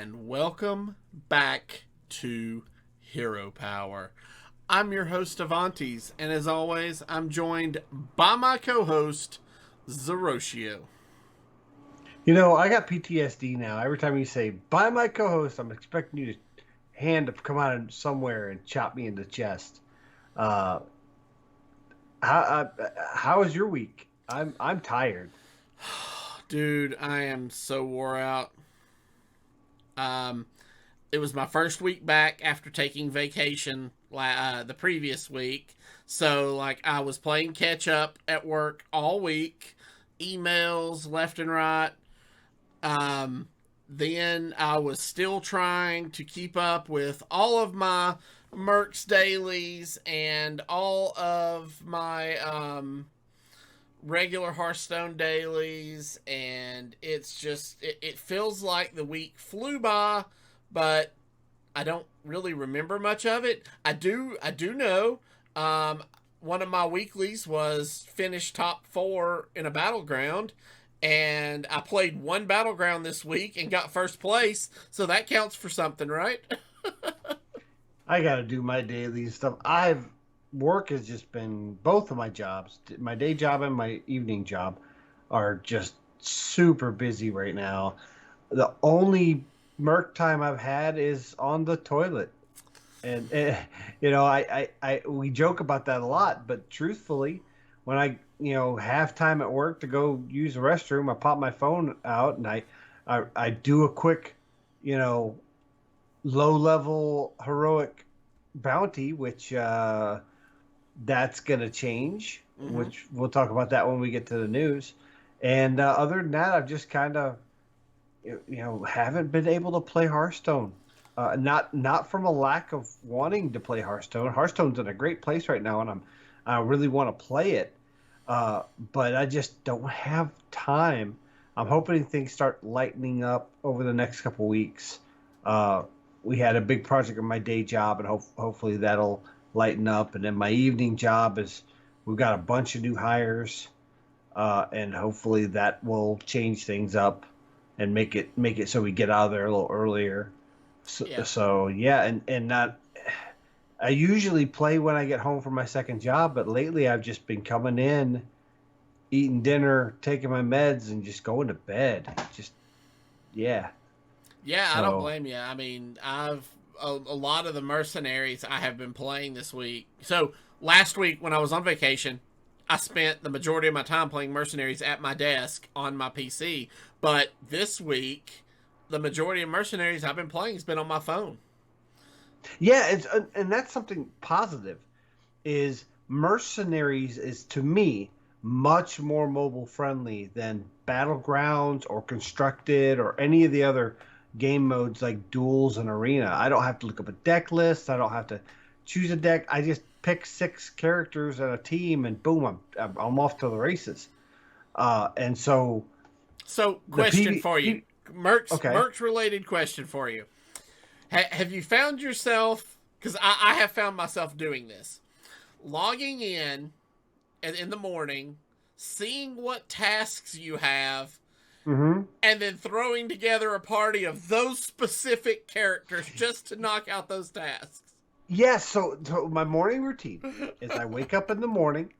and welcome back to Hero Power. I'm your host, Avantes, and as always, I'm joined by my co-host, Zeroshio. You know, I got PTSD now. Every time you say "by my co-host," I'm expecting you to hand to come out of somewhere and chop me in the chest. Uh, how was your week? I'm tired. Dude, I am so wore out. Um, it was my first week back after taking vacation the previous week. So, I was playing catch up at work all week, emails left and right. Um, then I was still trying to keep up with all of my Mercs dailies and all of my regular Hearthstone dailies, and it feels like the week flew by, but I don't really remember much of it. I do know um, one of my weeklies was finished top 4 in a battleground, and I played one battleground this week and got first place, so that counts for something, right? I got to do my daily stuff. I've work has just been both of my jobs, my day job and my evening job, are just super busy right now. The only Merc time I've had is on the toilet. And we joke about that a lot, but truthfully, when I have time at work to go use the restroom, I pop my phone out and I do a quick, you know, low level heroic bounty, which that's gonna change. Mm-hmm. Which we'll talk about that when we get to the news. And other than that, I've just kind of haven't been able to play Hearthstone. Not from a lack of wanting to play Hearthstone. Hearthstone's in a great place right now, and I really want to play it. But I just don't have time. I'm hoping things start lightening up over the next couple weeks. We had a big project in my day job, and hopefully that'll lighten up. And then my evening job is we've got a bunch of new hires, and hopefully that will change things up and make it so we get out of there a little earlier. So, Yeah. so yeah, and not. I usually play when I get home from my second job, but lately I've just been coming in, eating dinner, taking my meds, and just going to bed. Just yeah. Yeah, I don't So blame you. I mean, a lot of the mercenaries I have been playing this week. So last week when I was on vacation, I spent the majority of my time playing mercenaries at my desk on my PC. But this week, the majority of mercenaries I've been playing has been on my phone. yeah, and that's something positive. Is Mercenaries is to me much more mobile friendly than Battlegrounds or Constructed or any of the other game modes like Duels and Arena. I don't have to look up a deck list. I don't have to choose a deck. I just pick 6 characters and a team, and boom, I'm off to the races. And so So, the question PV, for you, okay. Mercs related question for you. Have you found yourself? Because I have found myself doing this, logging in the morning, seeing what tasks you have, Mm-hmm. and then throwing together a party of those specific characters just to knock out those tasks. Yes. So my morning routine is I wake up in the morning.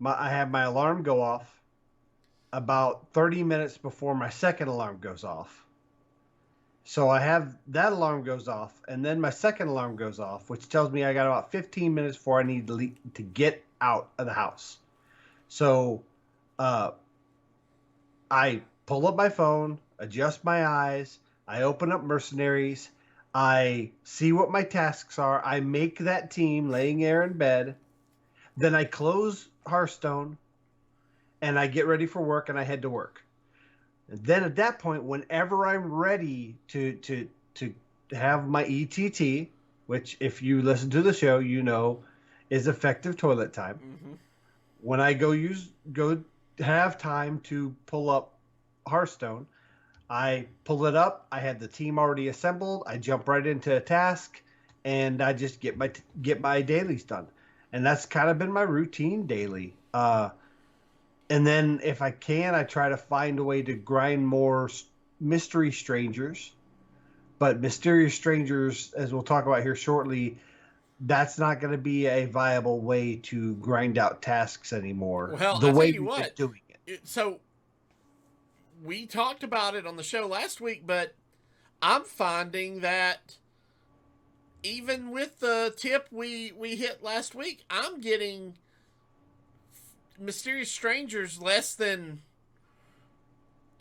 I have my alarm go off about 30 minutes before my second alarm goes off. So I have that alarm goes off, and then my second alarm goes off, which tells me I got about 15 minutes before I need to get out of the house. So uh, I pull up my phone, adjust my eyes, I open up Mercenaries, I see what my tasks are, I make that team laying there in bed, then I close Hearthstone, and I get ready for work, and I head to work. And then at that point, whenever I'm ready to have my ETT, which if you listen to the show, you know is effective toilet time. Mm-hmm. When I go have time to pull up Hearthstone, I pull it up. I had the team already assembled. I jump right into a task, and I just get my dailies done. And that's kind of been my routine daily. And then if I can, I try to find a way to grind more mystery strangers But Mysterious Strangers, as we'll talk about here shortly, that's not going to be a viable way to grind out tasks anymore. Well, The I tell way you we've been what. doing it. So we talked about it on the show last week, but I'm finding that even with the tip we hit last week, I'm getting Mysterious Strangers less than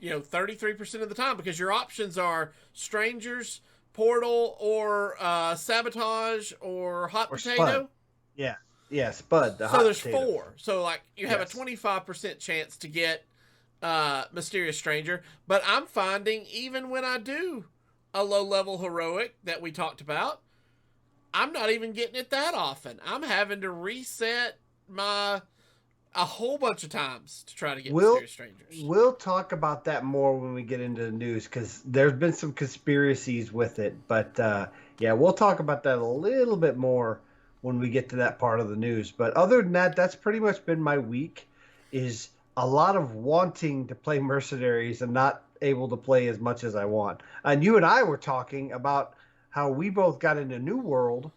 33% of the time, because your options are Strangers, Portal, or Sabotage, or Hot Or Spud. Potato. Yeah. Yeah, Spud, the So hot there's potato. four. So like you have a Yes. 25% chance to get Mysterious Stranger. But I'm finding even when I do a low level heroic that we talked about, I'm not even getting it that often. I'm having to reset my a whole bunch of times to try to get We'll Mysterious Strangers. we'll talk about that more when we get into the news because there's been some conspiracies with it. But yeah, we'll talk about that a little bit more when we get to that part of the news. But other than that, that's pretty much been my week. Is a lot of wanting to play Mercenaries and not able to play as much as I want. And you and I were talking about how we both got into New World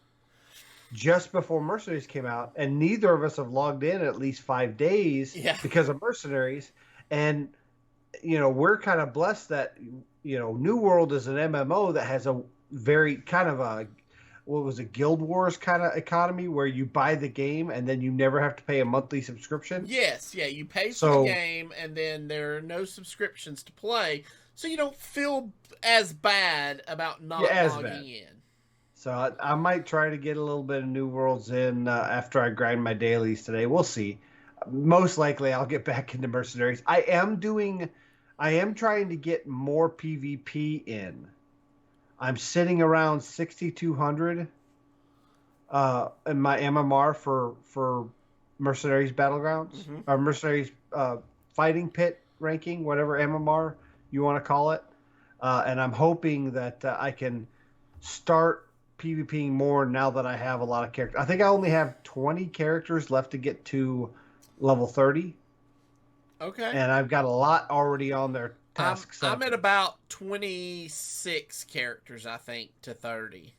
just before Mercenaries came out, and neither of us have logged in at least 5 days Yeah. because of Mercenaries. And we're kind of blessed that New World is an MMO that has a very kind of a what was a Guild Wars kind of economy where you buy the game and then you never have to pay a monthly subscription. Yes, yeah, you pay for the So game and then there are no subscriptions to play, so you don't feel as bad about yeah, not as bad. logging in. So I might try to get a little bit of New Worlds in after I grind my dailies today. We'll see. Most likely, I'll get back into Mercenaries. I am trying to get more PvP in. I'm sitting around 6,200 in my MMR for Mercenaries Battlegrounds Mm-hmm. or Mercenaries Fighting Pit ranking, whatever MMR you want to call it. And I'm hoping that I can start PvPing more now that I have a lot of characters. I think I only have 20 characters left to get to level 30, Okay. and I've got a lot already on their I'm task set I'm up. at about 26 characters, I think, to 30.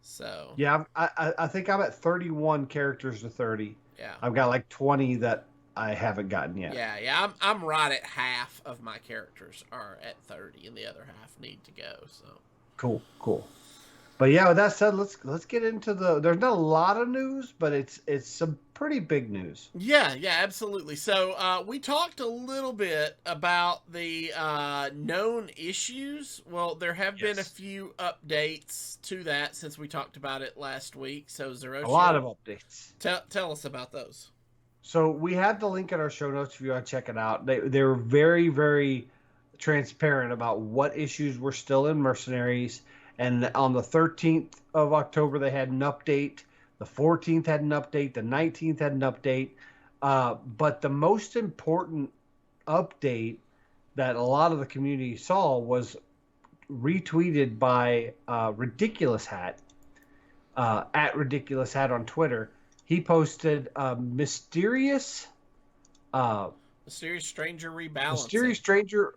So Yeah, I think I'm at 31 characters to 30. yeah, I've got like 20 that I haven't gotten yet. yeah. I'm right at half of my characters are at 30, and the other half need to go. So Cool. But yeah, with that said, let's get into the. There's not a lot of news, but it's some pretty big news. yeah, absolutely. So we talked a little bit about the known issues. Well, there have been a Yes, few updates to that since we talked about it last week. So a lot Zeroshio, of updates. tell us about those. So we have the link in our show notes if you want to check it out. They were very, very transparent about what issues were still in Mercenaries. And on the 13th of October, they had an update. The 14th had an update. The 19th had an update. But the most important update that a lot of the community saw was retweeted by Ridiculous Hat at Ridiculous Hat on Twitter. He posted uh, Mysterious Stranger rebalancing. mysterious stranger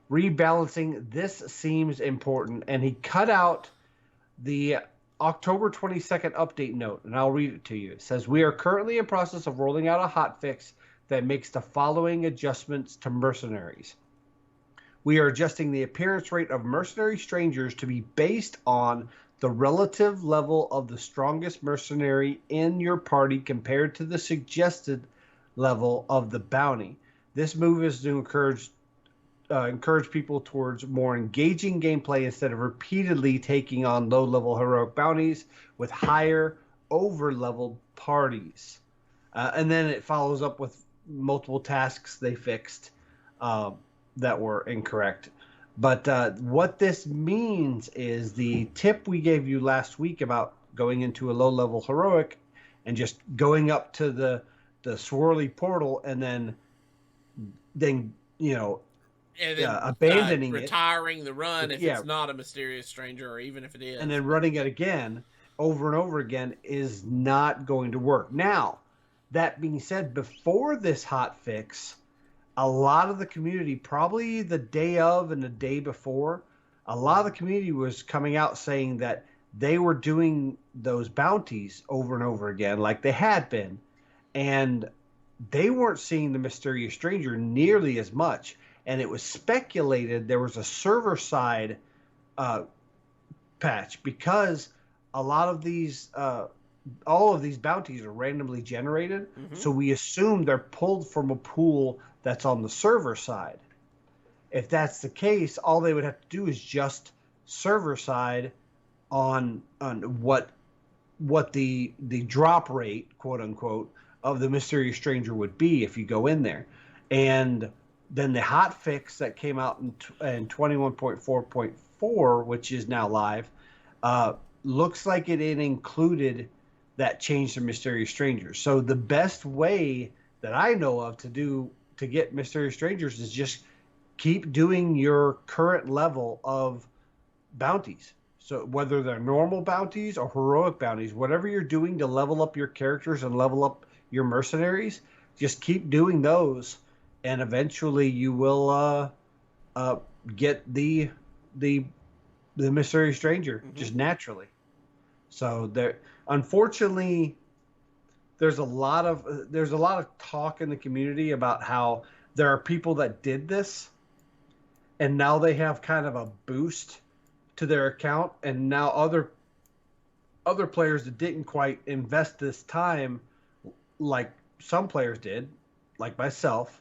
rebalancing. This seems important, and he cut out the October 22nd update note, and I'll read it to you. It says, "We are currently in process of rolling out a hotfix that makes the following adjustments to Mercenaries. We are adjusting the appearance rate of mercenary strangers to be based on the relative level of the strongest mercenary in your party compared to the suggested level of the bounty. This move is to encourage people towards more engaging gameplay instead of repeatedly taking on low-level heroic bounties with higher over-leveled parties." And then it follows up with multiple tasks they fixed that were incorrect. But what this means is the tip we gave you last week about going into a low-level heroic and just going up to the swirly portal and then And then abandoning it. retiring the run if Yeah, it's not a Mysterious Stranger, or even if it is. and then running it again over and over again is not going to work. Now, that being said, before this hot fix, a lot of the community, probably the day of and the day before, a lot of the community was coming out saying that they were doing those bounties over and over again, like they had been, and they weren't seeing the mysterious stranger nearly as much. And it was speculated there was a server side uh, patch because a lot of these, all of these bounties are randomly generated. Mm-hmm. So we assume they're pulled from a pool that's on the server side. If that's the case, all they would have to do is just server side on what the drop rate, quote unquote, of the mysterious stranger would be if you go in there. And then the hot fix that came out in 21.4.4, which is now live, looks like it included that change to mysterious strangers. So the best way that I know of to get mysterious strangers is just keep doing your current level of bounties. So whether they're normal bounties or heroic bounties, whatever you're doing to level up your characters and level up your mercenaries, just keep doing those, and eventually you will get the mysterious stranger just naturally. So there, unfortunately, there's a lot of talk in the community about how there are people that did this, and now they have kind of a boost to their account, and now other players that didn't quite invest this time like some players did, like myself,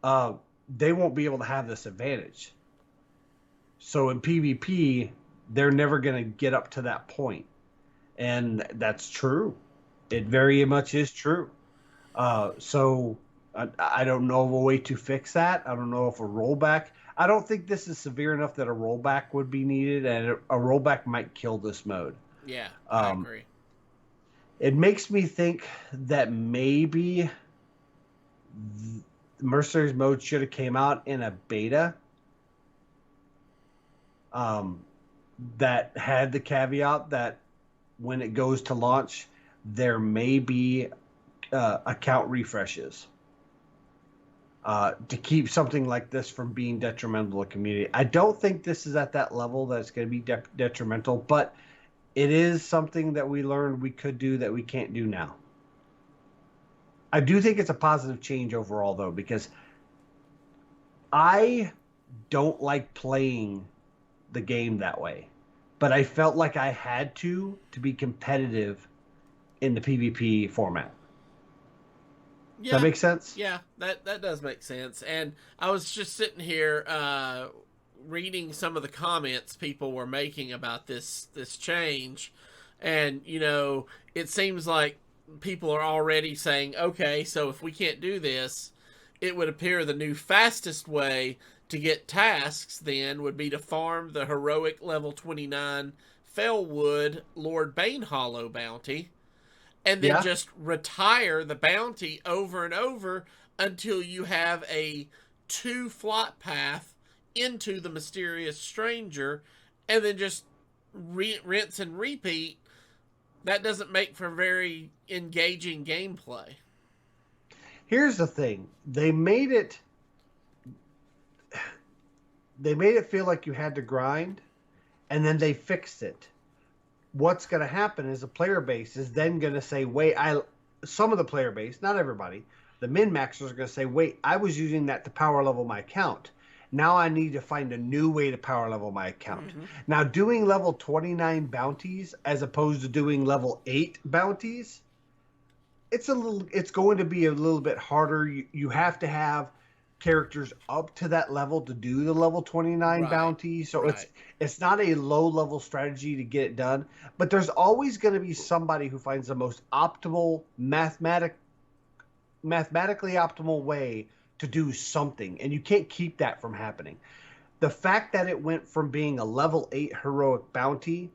they won't be able to have this advantage. So in PvP, they're never going to get up to that point. And that's true. It very much is true. So I don't know of a way to fix that. I don't know if a rollback. I don't think this is severe enough that a rollback would be needed, and a rollback might kill this mode. Yeah, I agree. It makes me think that maybe Mercenaries mode should have came out in a beta that had the caveat that when it goes to launch, there may be account refreshes to keep something like this from being detrimental to the community. I don't think this is at that level that it's going to be detrimental, but it is something that we learned we could do that we can't do now. I do think it's a positive change overall, though, because I don't like playing the game that way, but I felt like I had to be competitive in the PvP format. Yeah, does that make sense? Yeah, that does make sense. And I was just sitting here reading some of the comments people were making about this change, and it seems like people are already saying, okay, so if we can't do this, it would appear the new fastest way to get tasks then would be to farm the heroic level 29 Fellwood Lord Banehollow bounty, and then just retire the bounty over and over until you have a 2 flight path into the mysterious stranger, and then just rinse and repeat. That doesn't make for very engaging gameplay. Here's the thing. They made it feel like you had to grind, and then they fixed it. What's going to happen is the player base is then going to say, wait, some of the player base, not everybody, the min-maxers are going to say, wait, I was using that to power level my account. Now I need to find a new way to power level my account. Mm-hmm. Now, doing level 29 bounties as opposed to doing level 8 bounties, it's going to be a little bit harder. You have to have characters up to that level to do the level 29 bounty. So it's not a low level strategy to get it done, but there's always going to be somebody who finds the most optimal mathematically optimal way to do something, and you can't keep that from happening. The fact that it went from being a level 8 heroic bounty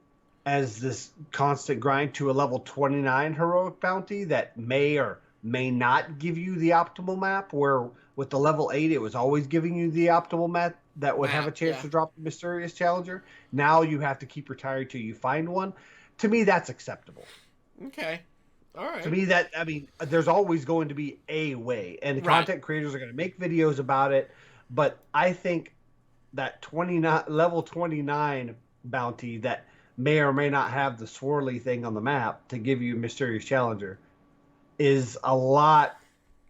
as this constant grind to a level 29 heroic bounty that may or may not give you the optimal map, where with the level 8 it was always giving you the optimal map that would have a chance to drop the mysterious challenger. Now you have to keep retiring till you find one. To me, that's acceptable. Okay. All right. To me, there's always going to be a way, and the content creators are going to make videos about it. But I think that 29 level 29 bounty that may or may not have the swirly thing on the map to give you mysterious challenger is a lot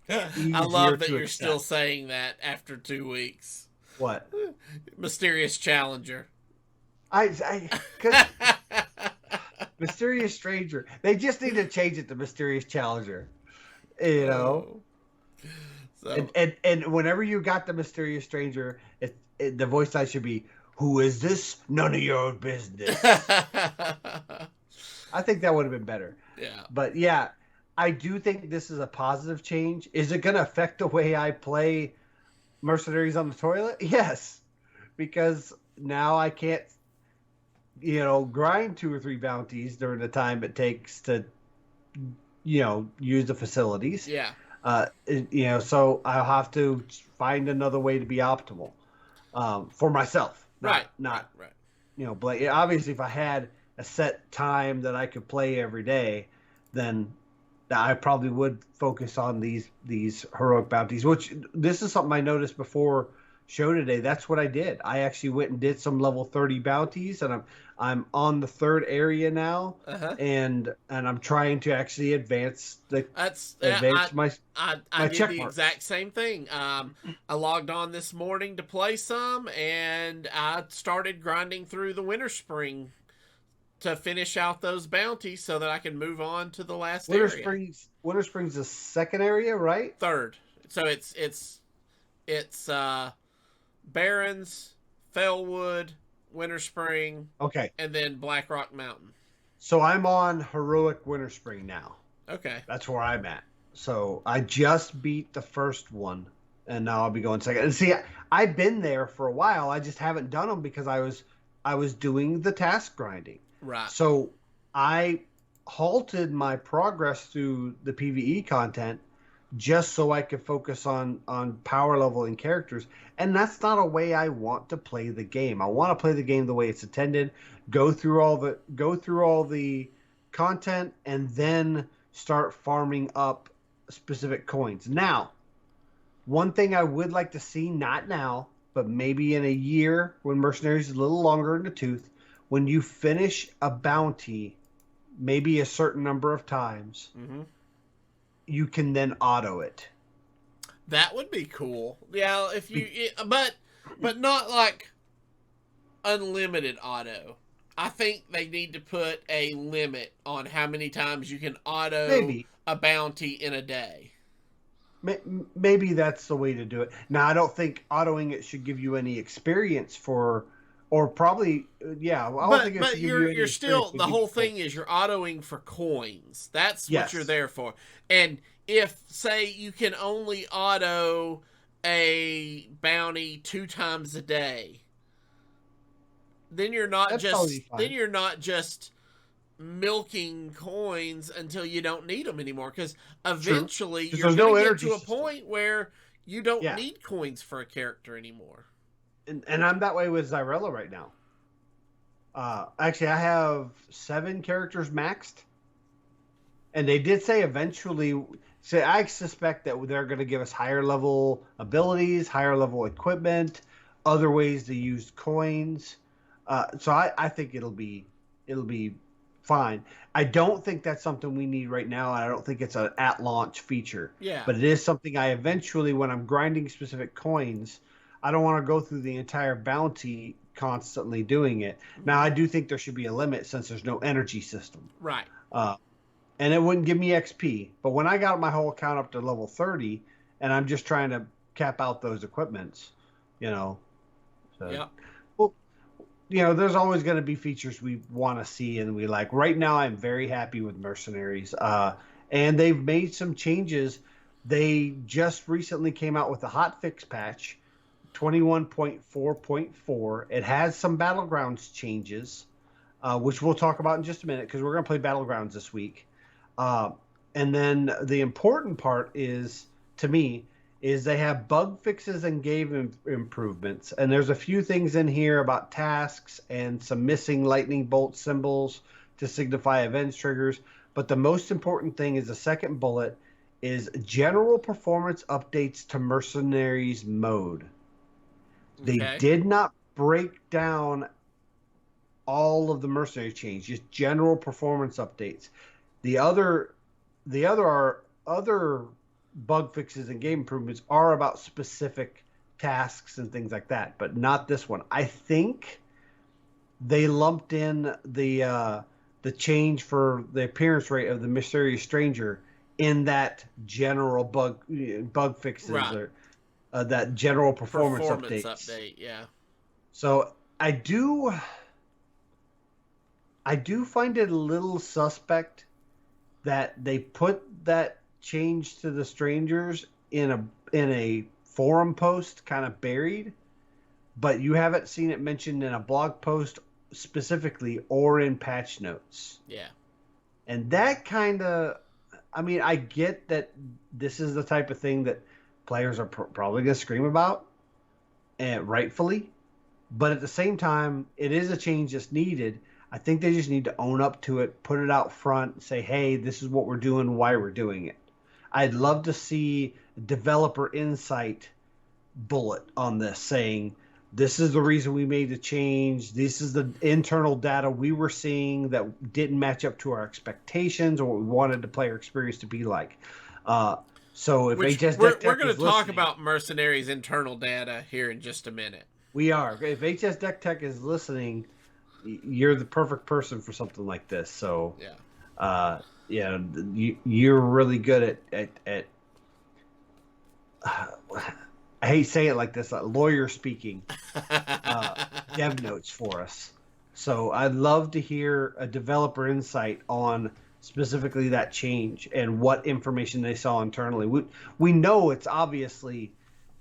I easier love that to you're still accept. saying that after 2 weeks. What? Mysterious challenger. Because mysterious stranger, they just need to change it to mysterious challenger. You know, Oh. and So. and whenever you got the mysterious stranger, the voice line should be, "Who is this? None of your business." I think that would have been better. Yeah. But yeah, I do think this is a positive change. Is it going to affect the way I play Mercenaries on the Toilet? Yes, because now I can't, grind 2 or 3 bounties during the time it takes to, use the facilities. Yeah. So I'll have to find another way to be optimal for myself, Right. not Right. not Right. but obviously if I had a set time that I could play every day, then I probably would focus on these heroic bounties. Which this is something I noticed before show today. That's what I did. I actually went and did some level 30 bounties, and I'm on the third area now, Uh huh. and I'm trying to actually advance the That's yeah, advance my I my did check the marks. exact same thing. I logged on this morning to play some, and I started grinding through the winter spring to finish out those bounties so that I can move on to the last area. Winter Springs the second area, right? Third. So it's Barrens, Fellwood, Winter Spring, Okay. and then Black Rock Mountain. So I'm on heroic Winter Spring now. Okay. That's where I'm at. So I just beat the first one, and now I'll be going second. And see, I've been there for a while. I just haven't done them because I was doing the task grinding. Right. So I halted my progress through the PVE content just so I could focus on power level and characters. And that's not a way I want to play the game. I want to play the game the way it's intended. Go through all the content and then start farming up specific coins. Now, one thing I would like to see, not now, but maybe in a year when Mercenaries is a little longer in the tooth, when you finish a bounty, maybe a certain number of times, Mm-hmm. you can then auto it. That would be cool. Yeah, if you, Be- but not like unlimited auto. I think they need to put a limit on how many times you can auto maybe, a bounty in a day. maybe that's the way to do it. Now, I don't think autoing it should give you any experience or probably, yeah, I don't think it But should give you any you're experience. still, But the give you whole thing is you're autoing for coins. That's what you're yes, there for. And if say you can only auto a bounty 2 times a day, that's probably then fine. you're not just milking coins until you don't need them anymore, because True, eventually because you're there's going to no get energy to a system. point where you don't Yeah, need coins for a character anymore. and I'm that way with Zyrella right now. Actually, I have 7 characters maxed, and they did say eventually. Say, I suspect that they're going to give us higher level abilities, higher level equipment, other ways to use coins. So I think it'll be fine. I don't think that's something we need right now. I don't think it's an at launch feature, Yeah. but it is something I eventually, when I'm grinding specific coins, I don't want to go through the entire bounty constantly doing it. Now, Mm-hmm. I do think there should be a limit since there's no energy system. Right. Uh, and it wouldn't give me XP. But when I got my whole account up to level 30, and I'm just trying to cap out those equipments, you know, so Yep. well, there's always going to be features we want to see and we like. Right now, I'm very happy with Mercenaries, and they've made some changes. They just recently came out with a hotfix patch, 21.4.4. It has some Battlegrounds changes, which we'll talk about in just a minute because we're going to play Battlegrounds this week. Uh, and then the important part is, to me, is they have bug fixes and game improvements. And there's a few things in here about tasks and some missing lightning bolt symbols to signify events triggers. But the most important thing is the second bullet is general performance updates to Mercenaries mode. They Okay. did not break down all of the mercenary change, just general performance updates. The other, other bug fixes and game improvements are about specific tasks and things like that, but not this one. I think they lumped in the change for the appearance rate of the mysterious stranger in that general bug fixes Right. or that general performance Performance updates. update. Yeah. So I do find it a little suspect that they put that change to the strangers in a forum post kind of buried, but you haven't seen it mentioned in a blog post specifically or in patch notes. Yeah. And that kind of, I mean, I get that this is the type of thing that players are probably going to scream about, and rightfully. But at the same time, it is a change that's needed. I think they just need to own up to it, put it out front, say, hey, this is what we're doing, why we're doing it. I'd love to see developer insight bullet on this saying, this is the reason we made the change. This is the internal data we were seeing that didn't match up to our expectations or what we wanted the player experience to be like. So if Which HS we're Deck we're Tech going is to talk listening, about Mercenaries' internal data here in just a minute. we are. If HS Deck Tech is listening, you're the perfect person for something like this. So, Yeah. yeah, you're really good at I hate saying it like this, like lawyer speaking, uh, dev notes for us. So I'd love to hear a developer insight on specifically that change and what information they saw internally. We know it's obviously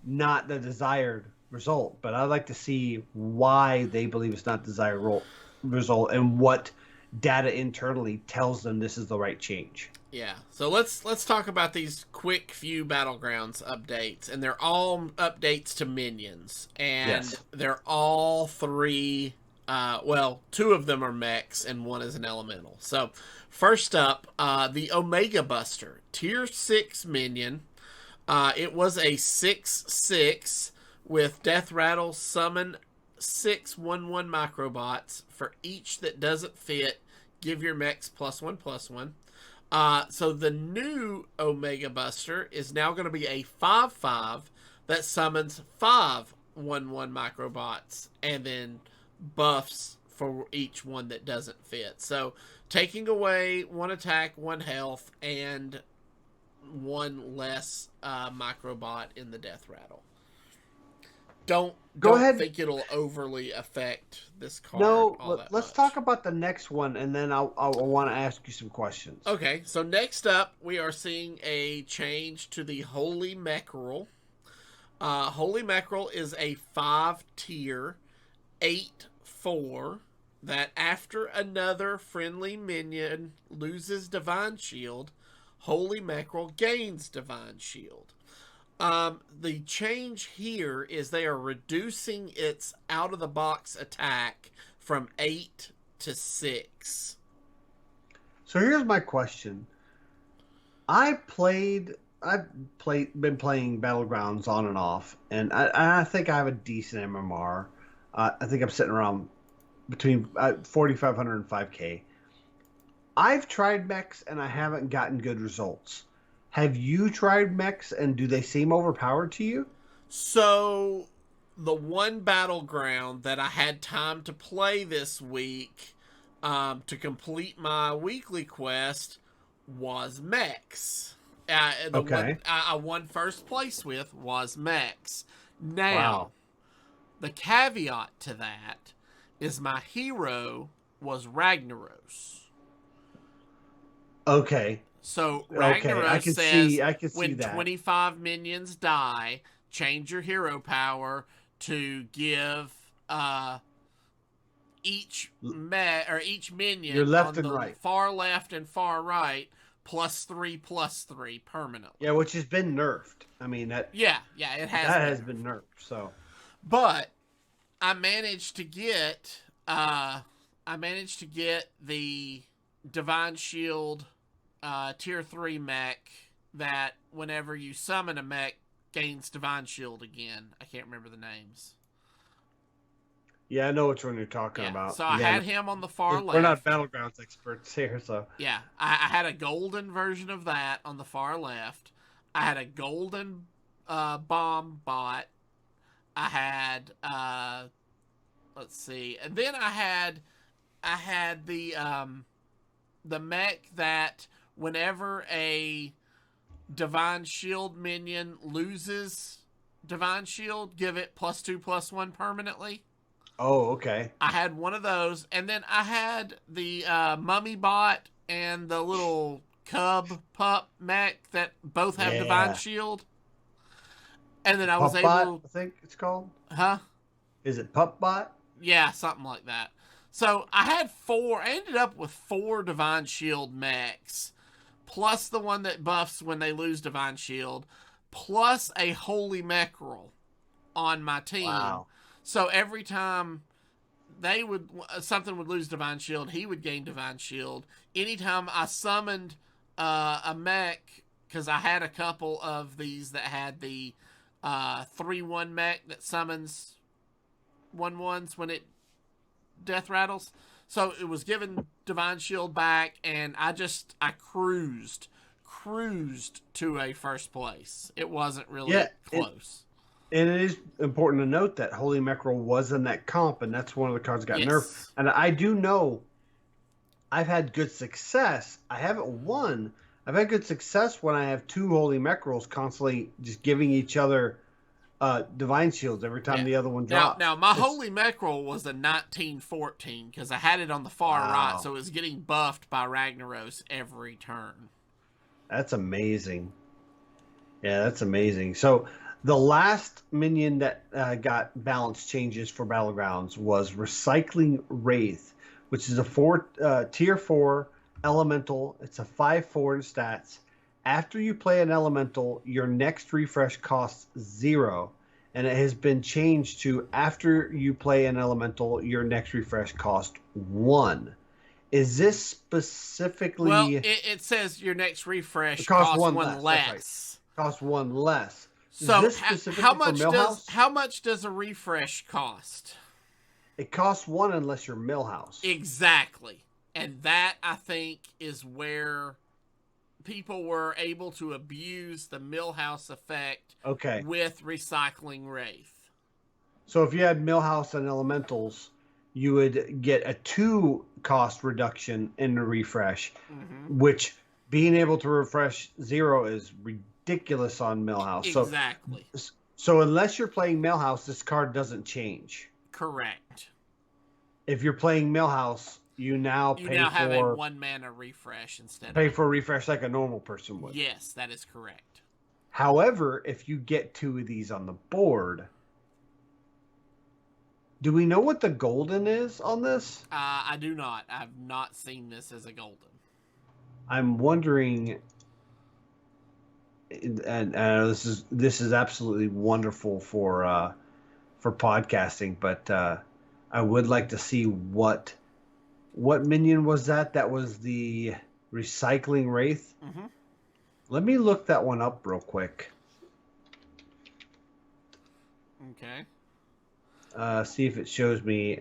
not the desired result, but I'd like to see why they believe it's not the desired result and what data internally tells them this is the right change. Yeah. So let's talk about these quick few Battlegrounds updates, and they're all updates to minions, and Yes. they're all three. Well, two of them are mechs, and one is an elemental. So, first up, the Omega Buster, Tier 6 minion. It was a 6/6 with Death Rattle, summon 6/1/1 microbots. For each that doesn't fit, give your mechs +1/+1. So the new Omega Buster is now going to be a 5/5 that summons 5/1/1 microbots and then buffs for each one that doesn't fit. So taking away one attack, one health, and one less microbot in the death rattle. Don't Go don't ahead. think it'll overly affect this card No, all that let's talk much. about the next one, and then I'll want to ask you some questions. Okay, so next up we are seeing a change to the Holy Mackerel. Holy Mackerel is a 5 tier 8/4 that after another friendly minion loses Divine Shield, Holy Mackerel gains Divine Shield. The change here is they are reducing its out of the box attack from 8 to 6. So here's my question. I've been playing Battlegrounds on and off, and I think I have a decent MMR. I think I'm sitting around between 4,500 and 5K. I've tried mechs and I haven't gotten good results. Have you tried mechs and do they seem overpowered to you? So, the one battleground that I had time to play this week to complete my weekly quest was mechs. The one Okay. I won first place with was mechs. Now, Wow. the caveat to that is my hero was Ragnaros. Okay. So Okay. Ragnaros says I can see when that. 25 minions die, change your hero power to give each You're minion left on and the right. far left and far right +3/+3 permanently. Yeah, which has been nerfed. I mean Yeah, it has that been has nerfed. been nerfed. So But I managed to get the Divine Shield tier 3 mech that whenever you summon a mech gains Divine Shield again. I can't remember the names. Yeah, I know which one you're talking Yeah. about. So I Again, had him on the far we're not left. Battlegrounds experts here, so. Yeah. I had a golden version of that on the far left. I had a golden bomb bot. I had let's see, and then I had the mech that whenever a divine shield minion loses divine shield, give it +2/+1 permanently. Oh, okay. I had one of those, and then I had the mummy bot and the little cub pup mech that both have divine Yeah. shield. And then I was Puppbot, able, I think it's called. huh? Is it Puppbot? Yeah, something like that. So I had four. I ended up with four divine shield mechs, plus the one that buffs when they lose divine shield, plus a holy meckerel on my team. Wow. So every time they would something would lose divine shield, he would gain divine shield. Anytime I summoned a mech, because I had a couple of these that had the 3/1 mech that summons 1/1s when it death rattles. So it was given divine shield back, and I cruised to a first place. It wasn't Yeah, really close. and it is important to note that Holy Mackerel was in that comp, and that's one of the cards that got nerfed. Yes. And I do know I've had good success. I haven't won. I've had good success when I have two Holy Mackerels constantly just giving each other divine shields every time Yeah. the other one Now, drops. now my holy mackerel was a 1914 because I had it on the far right, Wow. so it was getting buffed by Ragnaros every turn. That's amazing. Yeah, that's amazing. So the last minion that got balance changes for Battlegrounds was Recycling Wraith, which is a tier 4 elemental. It's a 5/4 in stats. After you play an elemental, your next refresh costs 0. And it has been changed to after you play an elemental, your next refresh costs 1. Is this specifically... Well, it says your next refresh It costs costs one one less. That's right. less. Costs 1 less. Is So this how specifically for much does Millhouse? a refresh cost? It costs 1 unless you're Millhouse. Exactly. And that, I think, is where people were able to abuse the Millhouse effect Okay. with Recycling Wraith. So if you had Millhouse and Elementals, you would get a 2 cost reduction in the refresh, which being able to refresh 0 is ridiculous on Millhouse. Exactly. So unless you're playing Millhouse, this card doesn't change. Correct. If you're playing Millhouse, you now have a 1 mana refresh instead pay of for a refresh like a normal person would. Yes, that is correct. However, if you get 2 of these on the board, do we know what the golden is on this? I do not. I've not seen this as a golden. I'm wondering, and this is absolutely wonderful for podcasting, but I would like to see what minion was that? That was the Recycling Wraith. Mm-hmm. Let me look that one up real quick. Okay. See if it shows me.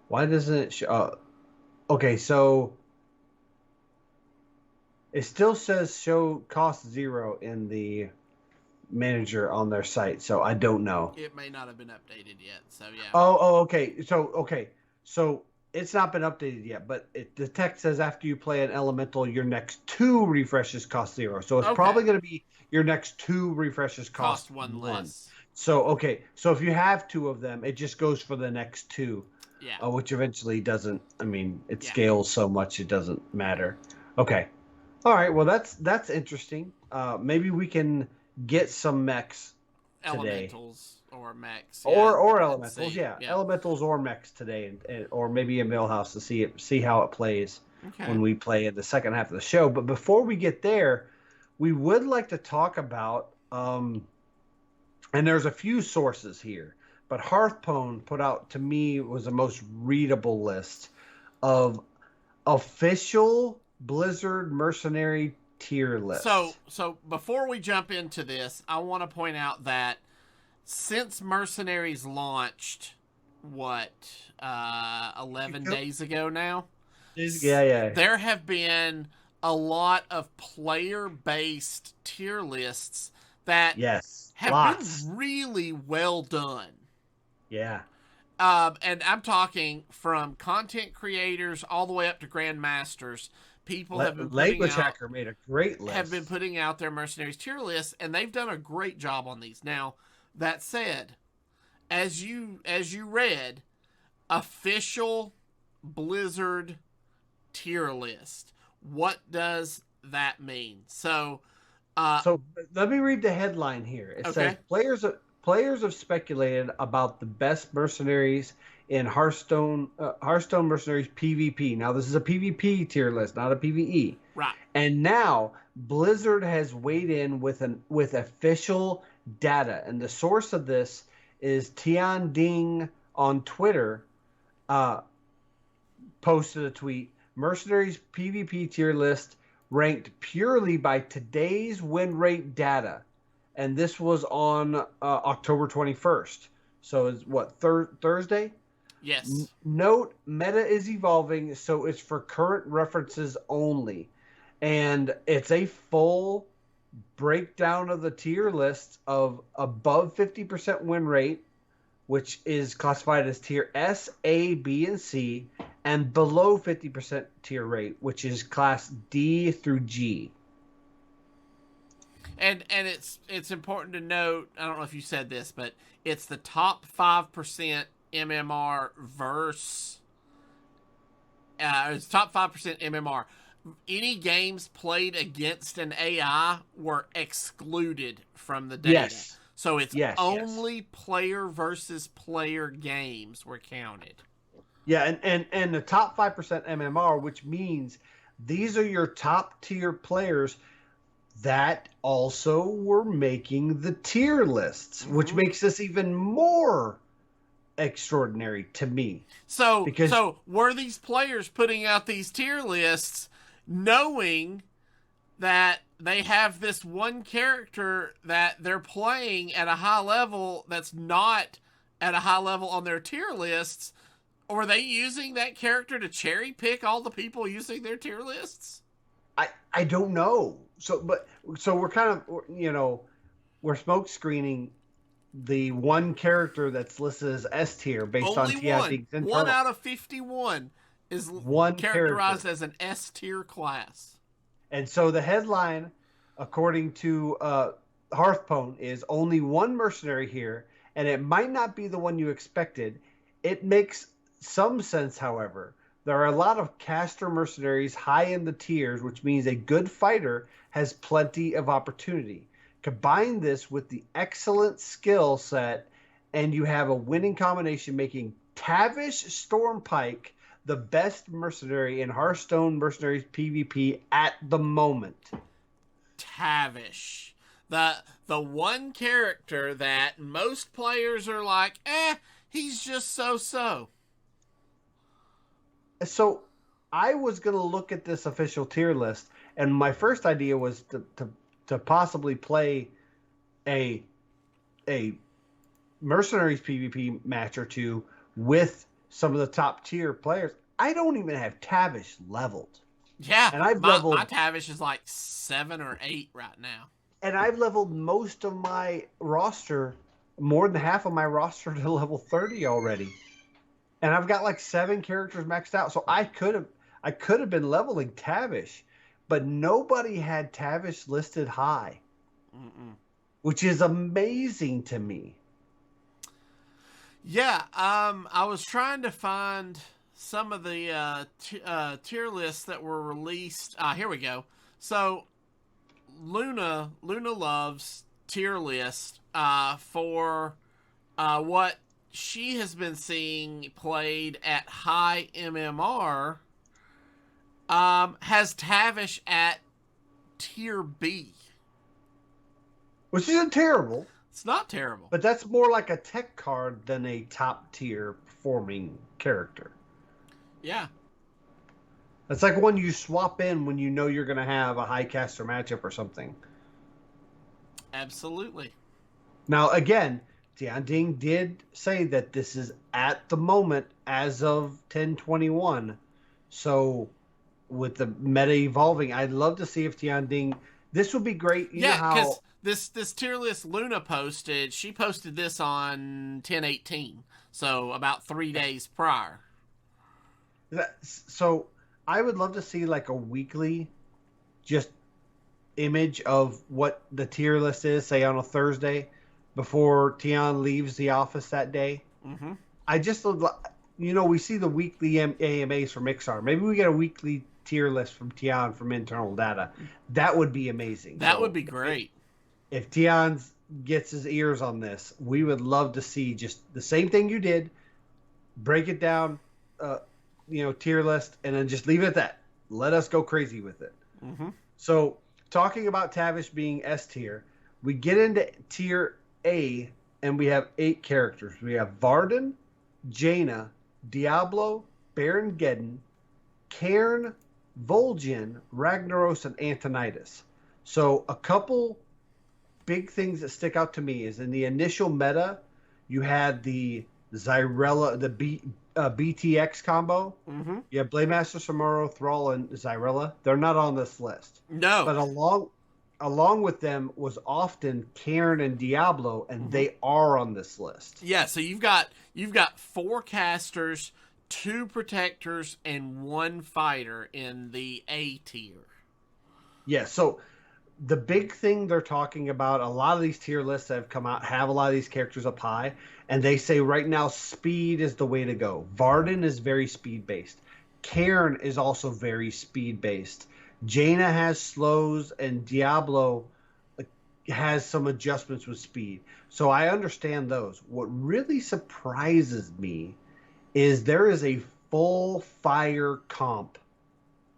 Why doesn't it show? Okay, so it still says show cost 0 in the manager on their site, so I don't know. It may not have been updated yet, so yeah. Okay. So it's not been updated yet, but the text says after you play an elemental, your next 2 refreshes cost 0. So it's probably going to be your next 2 refreshes cost 1 less. So if you have 2 of them, it just goes for the next 2. Yeah. Which eventually doesn't. I mean, it scales so much it doesn't matter. Okay. All right. Well, that's interesting. Maybe we can get some mechs today. Elementals or mechs. Or elementals, yeah. Elementals or mechs today, or maybe a Millhouse to see how it plays when we play in the second half of the show. But before we get there, we would like to talk about, and there's a few sources here, but Hearthpone put out, to me, was the most readable list of official Blizzard mercenary tier lists. So before we jump into this, I want to point out that since Mercenaries launched what, 11 Ago? days ago now. Yeah, yeah. There have been a lot of player-based tier lists that Yes. have been Lots. really well done. Yeah. And I'm talking from content creators all the way up to grandmasters. People Language Hacker made a great have been list. putting out their mercenaries tier lists, and they've done a great job on these. Now, that said, as you read, official Blizzard tier list. What does that mean? So, So let me read the headline here. It says okay, players have speculated about the best mercenaries in Hearthstone Mercenaries PvP. Now this is a PvP tier list, not a PvE. right. And now Blizzard has weighed in with official data, and the source of this is Tian Ding on Twitter. Uh, Posted a tweet. Mercenaries PvP tier list ranked purely by today's win rate data, and this was on October 21st. So it's what Thursday. Yes. Note: meta is evolving, so it's for current references only, and it's a full breakdown of the tier lists of above 50% win rate, which is classified as tier S, A, B, and C, and below 50% tier rate, which is class D through G. And it's important to note. I don't know if you said this, but it's the top 5% MMR verse. It's top 5% MMR. Any games played against an AI were excluded from the data. Yes. So it's Yes. only player versus player games were counted. Yeah, and the top 5% MMR, which means these are your top tier players that also were making the tier lists, which makes this even more extraordinary to me. Because So were these players putting out these tier lists knowing that they have this one character that they're playing at a high level that's not at a high level on their tier lists? Or were they using that character to cherry pick all the people using their tier lists? I don't know. So we're kind of we're smoke screening the one character that's listed as S tier based on Only one. TID's One internal. out of 51 is One characterized character. as an S tier class. And so the headline, according to Hearthpone, is only one mercenary here, and it might not be the one you expected. It makes some sense, however. There are a lot of caster mercenaries high in the tiers, which means a good fighter has plenty of opportunity. Combine this with the excellent skill set, and you have a winning combination, making Tavish Stormpike the best mercenary in Hearthstone Mercenaries PvP at the moment. Tavish. The one character that most players are like, he's just so. So I was going to look at this official tier list, and my first idea was to possibly play a mercenaries PvP match or two with some of the top tier players. I don't even have Tavish leveled. Yeah, And I've my leveled Tavish is like 7 or 8 right now. most of my roster, more than half of my roster to level 30 already. And I've got like 7 characters maxed out. So I could have been leveling Tavish, but nobody had Tavish listed high. Mm-mm. Which is amazing to me. Yeah, I was trying to find some of the tier lists that were released. Here we go. So Luna loves tier list for what she has been seeing played at high MMR. Has Tavish at tier B. Which isn't terrible. It's not terrible. But that's more like a tech card than a top tier performing character. Yeah. It's like one you swap in when you know you're going to have a high caster matchup or something. Absolutely. Now, again, Tianding did say that this is at the moment as of 10/21. So with the meta evolving, I'd love to see if Tianding. This would be great. You know Yeah, because how this tier list Luna posted, she posted this on 10/18, so about 3 days prior. so I would love to see like a weekly just image of what the tier list is, say on a Thursday before Tian leaves the office that day. Mm-hmm. I just, we see the weekly AMAs from Mixar. Maybe we get a weekly tier list from Tian from internal data. That would be amazing. That would So be great. if Tian gets his ears on this, we would love to see just the same thing you did. Break it down, tier list, and then just leave it at that. Let us go crazy with it. Mm-hmm. So, talking about Tavish being S tier, we get into tier A, and we have 8 characters. We have Varden, Jaina, Diablo, Baron Geddon, Cairn, Vol'jin, Ragnaros, and Antonidas. So, a couple big things that stick out to me is in the initial meta, you had the Zyrella, the BTX combo. Mm-hmm. You have Blademaster, Samuro, Thrall, and Zyrella. They're not on this list. No. But along with them was often Cairn and Diablo, and they are on this list. Yeah, so you've got 4 casters, 2 protectors, and 1 fighter in the A tier. Yeah, so the big thing they're talking about, a lot of these tier lists that have come out have a lot of these characters up high, and they say right now speed is the way to go. Varden is very speed based. Cairn is also very speed based. Jaina has slows, and Diablo has some adjustments with speed. So I understand those. What really surprises me is there is a full fire comp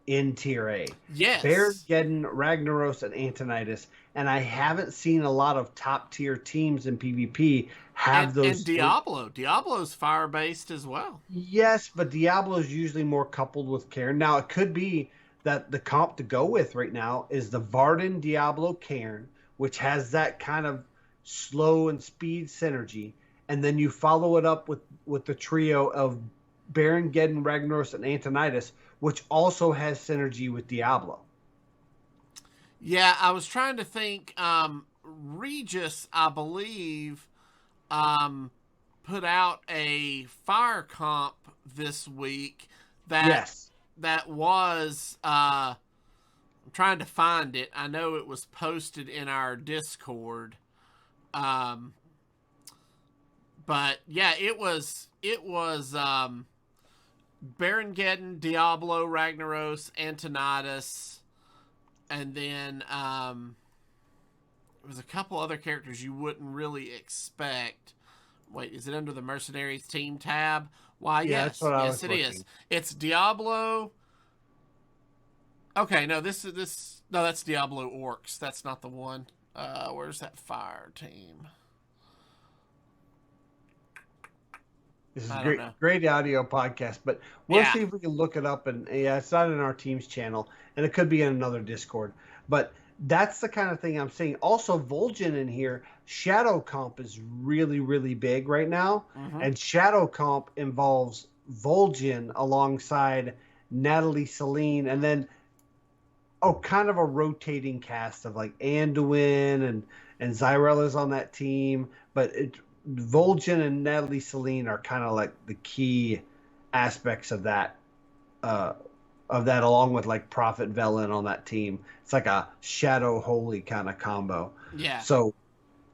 in tier A. Yes. Baron Geddon, Ragnaros, and Antonidas. And I haven't seen a lot of top tier teams in PvP have those. And Diablo. Diablo's fire based as well. Yes, but Diablo is usually more coupled with Cairn. Now, it could be that the comp to go with right now is the Varden Diablo Cairn, which has that kind of slow and speed synergy. And then you follow it up with the trio of Baron Geddon, Ragnaros, and Antonidas, which also has synergy with Diablo. Yeah, I was trying to think. Regis, I believe, put out a fire comp this week that was. I'm trying to find it. I know it was posted in our Discord. But yeah, it was Baron Geddon, Diablo, Ragnaros, Antonidas, and then there was a couple other characters you wouldn't really expect. Wait, is it under the Mercenaries team tab? Why, yeah, yes. Yes, it is. It's Diablo. Okay, no, that's Diablo Orcs. That's not the one. Where's that fire team? This is great audio podcast, but we'll see if we can look it up. And yeah, it's not in our team's channel, and it could be in another Discord. But that's the kind of thing I'm seeing. Also, Vol'jin in here, Shadow Comp is really, really big right now. Mm-hmm. And Shadow Comp involves Vol'jin alongside Natalie Celine, and then kind of a rotating cast of like Anduin and Zyrella's on that team. But Vol'jin and Natalie Celine are kind of like the key aspects of that, along with like Prophet Velen on that team. It's like a Shadow Holy kind of combo. Yeah. So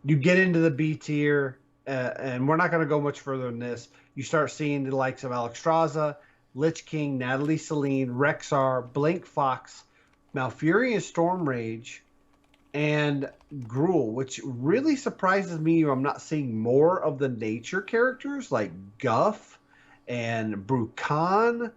you get into the B tier, and we're not going to go much further than this. You start seeing the likes of Alexstrasza, Lich King, Natalie Celine, Rexar, Blink Fox, Malfurion Stormrage, and Gruul, which really surprises me. I'm not seeing more of the nature characters like Guff and Brukan.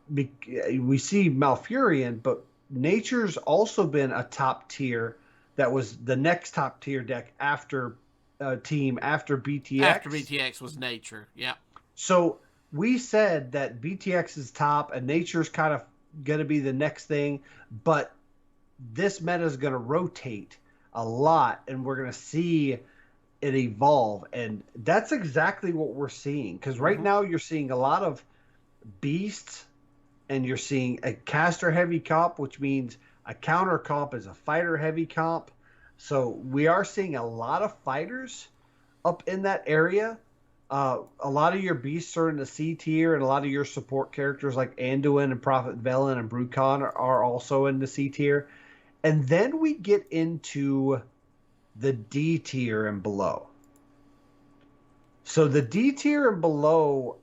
We see Malfurion, but nature's also been a top tier. That was the next top tier deck after BTX. After BTX was nature, yeah. So we said that BTX is top and nature's kind of going to be the next thing, but this meta is going to rotate a lot, and we're going to see it evolve, and that's exactly what we're seeing. Because right Mm-hmm. now you're seeing a lot of beasts, and you're seeing a caster heavy comp, which means a counter comp is a fighter heavy comp. So we are seeing a lot of fighters up in that area. A lot of your beasts are in the C tier, and a lot of your support characters like Anduin and Prophet Velen and Brucon are also in the C tier. And then we get into the D tier and below. So the D tier and below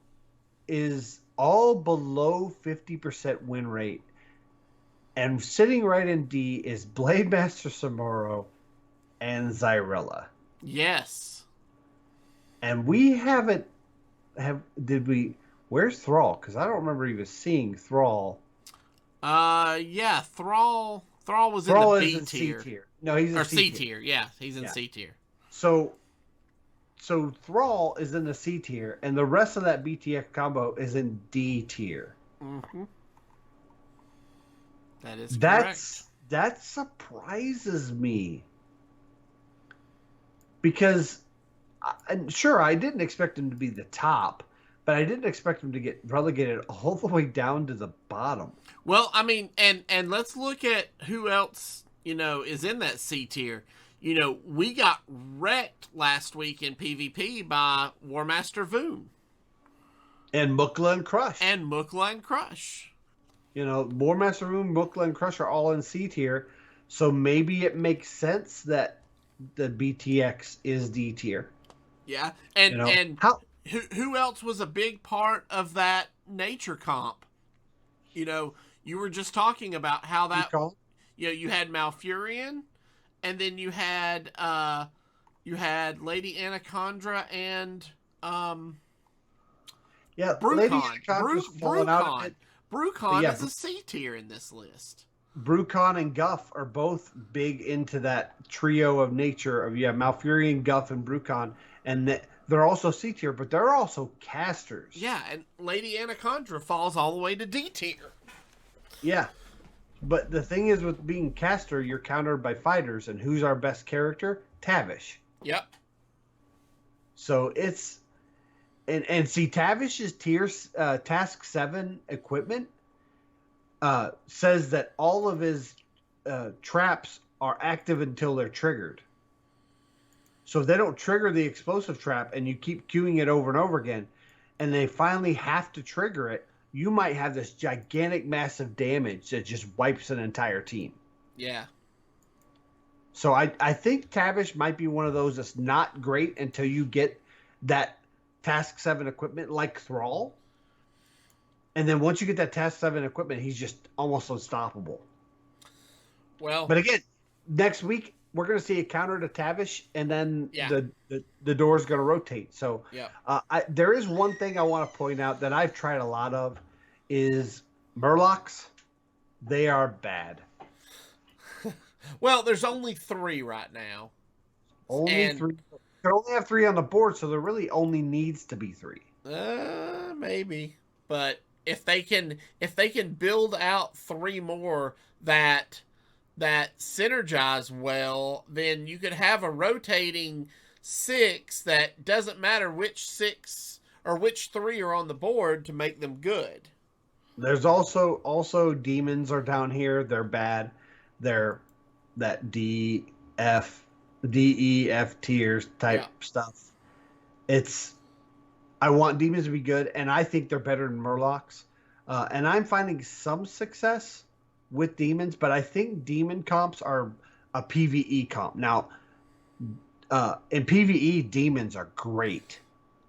is all below 50% win rate. And sitting right in D is Blade Master Samuro and Zyrilla. Yes. And we haven't did we where's Thrall? Because I don't remember even seeing Thrall. Yeah. Thrall was in the Thrall is B in C tier tier. No, he's in or C C tier. tier. Yeah, he's in Yeah. C tier. So Thrall is in the C tier, and the rest of that BTX combo is in D tier. Mm-hmm. That is correct. That surprises me because, and sure, I didn't expect him to be the top, but I didn't expect him to get relegated all the way down to the bottom. Well, I mean, and let's look at who else is in that C tier. We got wrecked last week in PvP by Warmaster Voon And Mukla and Crush. and Mukla and Crush. War Master Room, Mukla, and Crush are all in C tier, so maybe it makes sense that the BTX is D tier. Yeah, and How who else was a big part of that nature comp? You were just talking about how you that call? you had Malfurion, and then you had Lady Anaconda and Yeah, Lady Brucon. Anaconda's fallen out of it. Brucon Yeah, is a C tier in this list. Brucon and Guff are both big into that trio of nature of Malfurion, Guff, and Brucon, and they're also C tier, but they're also casters. Yeah, and Lady Anaconda falls all the way to D tier. Yeah, but the thing is, with being caster, you're countered by fighters, and who's our best character? Tavish. Yep. So it's and see Tavish's tier task 7 equipment says that all of his traps are active until they're triggered. So if they don't trigger the explosive trap and you keep queuing it over and over again, and they finally have to trigger it, you might have this gigantic, massive damage that just wipes an entire team. Yeah. So I think Tavish might be one of those that's not great until you get that Task 7 equipment like Thrall. And then once you get that Task 7 equipment, he's just almost unstoppable. Well, but again, next week we're going to see a counter to Tavish, and then the door's going to rotate. So there is one thing I want to point out that I've tried a lot of is Murlocs. They are bad. Well, there's only 3 right now. Only 3. They only have 3 on the board, so there really only needs to be 3. Maybe, but if they can build out 3 more that synergize well, then you could have a rotating 6 that doesn't matter which 6 or which 3 are on the board to make them good. There's also demons are down here. They're bad. They're that D, E, F tiers type stuff. I want demons to be good, and I think they're better than Murlocs. And I'm finding some success with demons, but I think demon comps are a PvE comp. Now, in PvE, demons are great,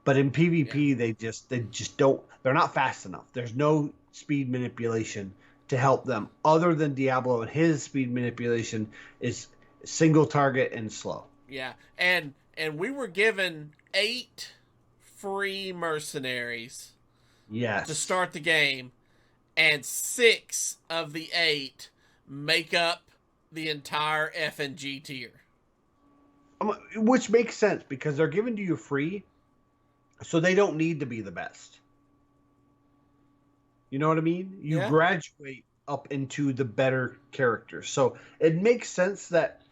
but in PvP, they just don't. They're not fast enough. There's no speed manipulation to help them, other than Diablo, and his speed manipulation is single target and slow. Yeah, and we were given 8 free mercenaries. Yes. To start the game, and 6 of the 8 make up the entire F and G tier. Which makes sense because they're given to you free, so they don't need to be the best. You know what I mean? You graduate up into the better characters. So it makes sense that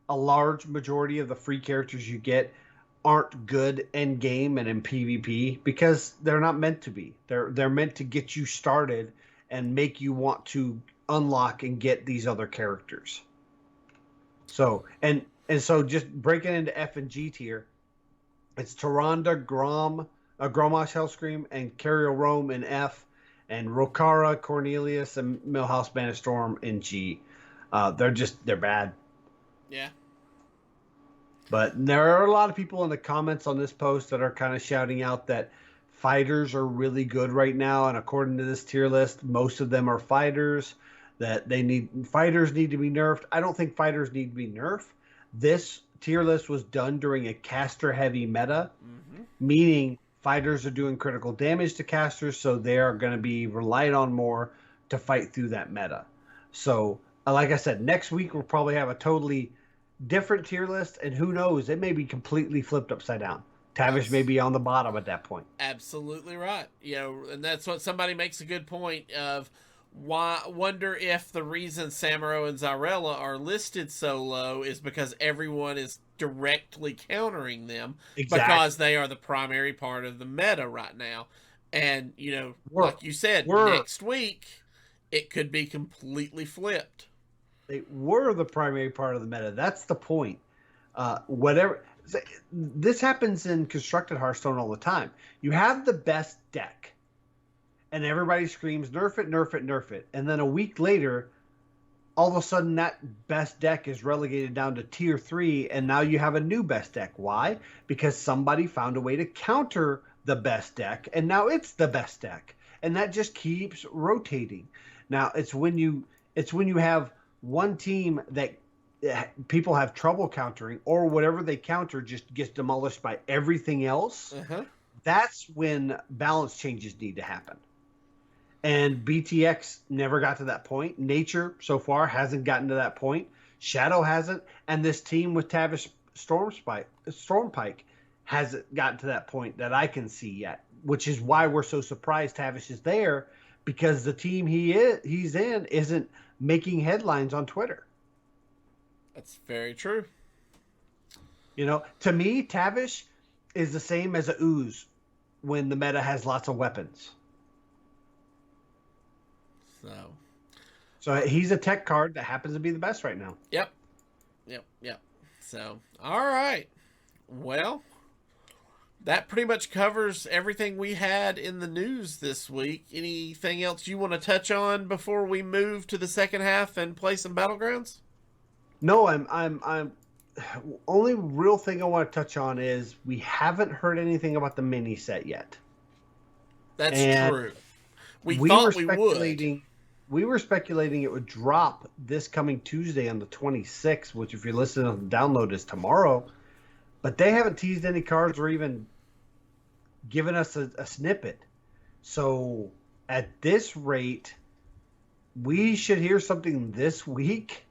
a large majority of the free characters you get aren't good in game and in PvP because they're not meant to be. They're meant to get you started and make you want to unlock and get these other characters. So and so just breaking into F and G tier, it's Tyrande, Grom, Gromosh Hellscream, and Cariel Rome in F, and Rokara, Cornelius, and Millhouse Banastorm in G. They're bad. Yeah. But there are a lot of people in the comments on this post that are kind of shouting out that fighters are really good right now, and according to this tier list, most of them are fighters. That fighters need to be nerfed. I don't think fighters need to be nerfed. This tier list was done during a caster heavy meta, meaning fighters are doing critical damage to casters, so they are going to be relied on more to fight through that meta. So, like I said, next week we'll probably have a totally different tier list, and who knows, it may be completely flipped upside down. Tavish may be on the bottom at that point. Absolutely right. And that's what somebody makes a good point of. Wonder if the reason Samuro and Zarella are listed so low is because everyone is directly countering them because they are the primary part of the meta right now. And, like you said, next week, it could be completely flipped. They were the primary part of the meta. That's the point. This happens in constructed Hearthstone all the time. You have the best deck, and everybody screams, nerf it, nerf it, nerf it. And then a week later, all of a sudden that best deck is relegated down to tier 3, and now you have a new best deck. Why? Because somebody found a way to counter the best deck, and now it's the best deck. And that just keeps rotating. Now, it's when you have one team that people have trouble countering, or whatever they counter just gets demolished by everything else. That's when balance changes need to happen. And BTX never got to that point. Nature so far hasn't gotten to that point. Shadow hasn't, and this team with Tavish Stormpike hasn't gotten to that point that I can see yet, which is why we're so surprised Tavish is there, because the team he's in isn't making headlines on Twitter. That's very true. To me, Tavish is the same as a Ooze when the meta has lots of weapons. So he's a tech card that happens to be the best right now. Yep. So, all right. Well, that pretty much covers everything we had in the news this week. Anything else you want to touch on before we move to the second half and play some Battlegrounds? No, I'm only real thing I want to touch on is we haven't heard anything about the mini set yet. That's true. We thought we would. We were speculating it would drop this coming Tuesday on the 26th, which if you're listening on the download is tomorrow. But they haven't teased any cards or even given us a snippet. So at this rate, we should hear something this week.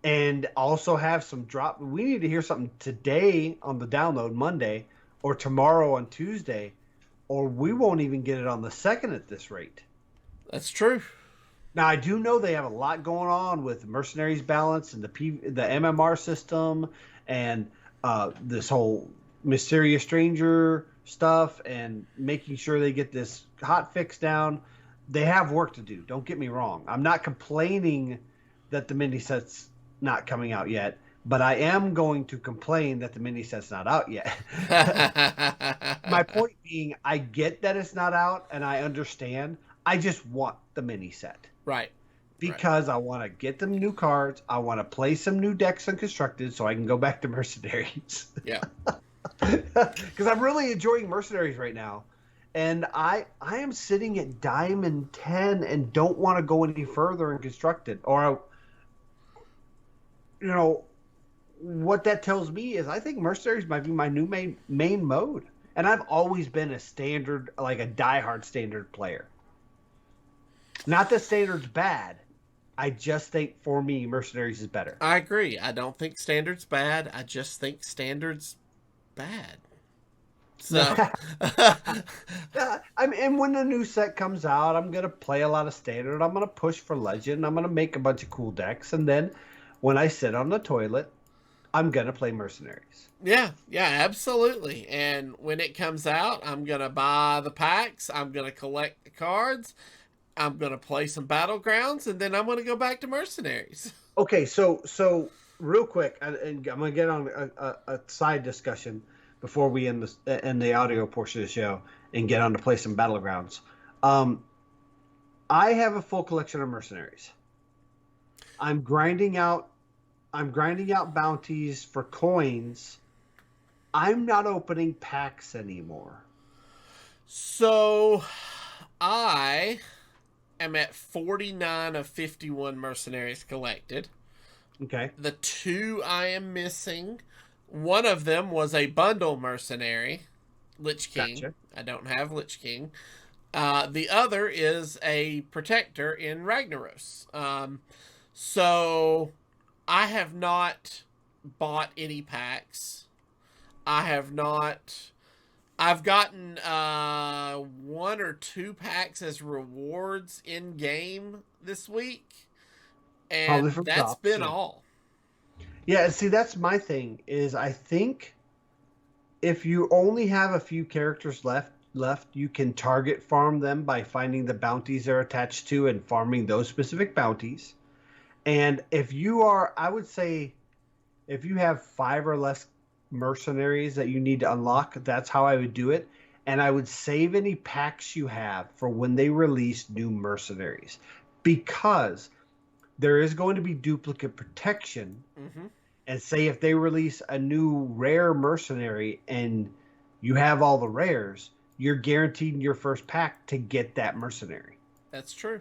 And also have some drop. We need to hear something today on the download, Monday, or tomorrow on Tuesday, or we won't even get it on the 2nd at this rate. That's true. Now, I do know they have a lot going on with Mercenaries Balance and the MMR system and this whole Mysterious Stranger stuff and making sure they get this hot fix down. They have work to do. Don't get me wrong. I'm not complaining that the mini set's not coming out yet, but I am going to complain that the mini set's not out yet. My point being, I get that it's not out and I understand. I just want the mini set. Right. Because I want to get them new cards. I want to play some new decks unconstructed so I can go back to Mercenaries. Yeah. Because I'm really enjoying Mercenaries right now. And I am sitting at Diamond 10 and don't want to go any further in constructed. Or, what that tells me is I think Mercenaries might be my new main mode. And I've always been a standard, like a diehard standard player. Not that standard's bad. I just think, for me, Mercenaries is better. I agree. I don't think standard's bad. I just think standard's bad. So, and when the new set comes out, I'm going to play a lot of standard. I'm going to push for legend. I'm going to make a bunch of cool decks. And then when I sit on the toilet, I'm gonna play Mercenaries. Yeah, yeah, absolutely. And when it comes out, I'm gonna buy the packs. I'm gonna collect the cards. I'm gonna play some Battlegrounds, and then I'm gonna go back to Mercenaries. Okay, so real quick, and I'm gonna get on a side discussion before we end the audio portion of the show and get on to play some Battlegrounds. Um, I have a full collection of Mercenaries. I'm grinding out I'm grinding out bounties for coins. I'm not opening packs anymore. So I am at 49 of 51 Mercenaries collected. Okay. The two I am missing, one of them was a bundle mercenary, Lich King. Gotcha. I don't have Lich King. The other is a protector in Ragnaros. So I have not bought any packs. I have not. I've gotten one or two packs as rewards in game this week, Probably and from that's drops. been Yeah. all. Yeah, see that's my thing is I think if you only have a few characters left, you can target farm them by finding the bounties they're attached to and farming those specific bounties. And if you are, I would say, if you have 5 or less mercenaries that you need to unlock, that's how I would do it. And I would save any packs you have for when they release new mercenaries, because there is going to be duplicate protection. Mm-hmm. And say if they release a new rare mercenary and you have all the rares, you're guaranteed in your first pack to get that mercenary. That's true.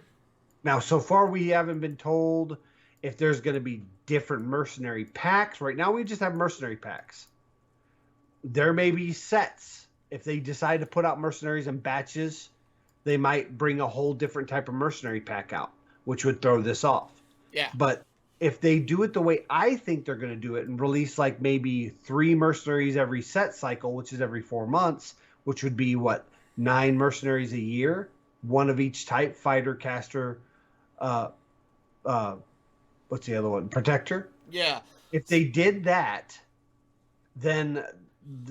Now, so far we haven't been told if there's going to be different mercenary packs. Right now we just have mercenary packs. There may be sets. If they decide to put out mercenaries in batches, they might bring a whole different type of mercenary pack out, which would throw this off. Yeah. But if they do it the way I think they're going to do it and release like maybe 3 mercenaries every set cycle, which is every 4 months, which would be what, 9 mercenaries a year, one of each type, fighter, caster, uh, what's the other one? Protector. Yeah. If they did that, then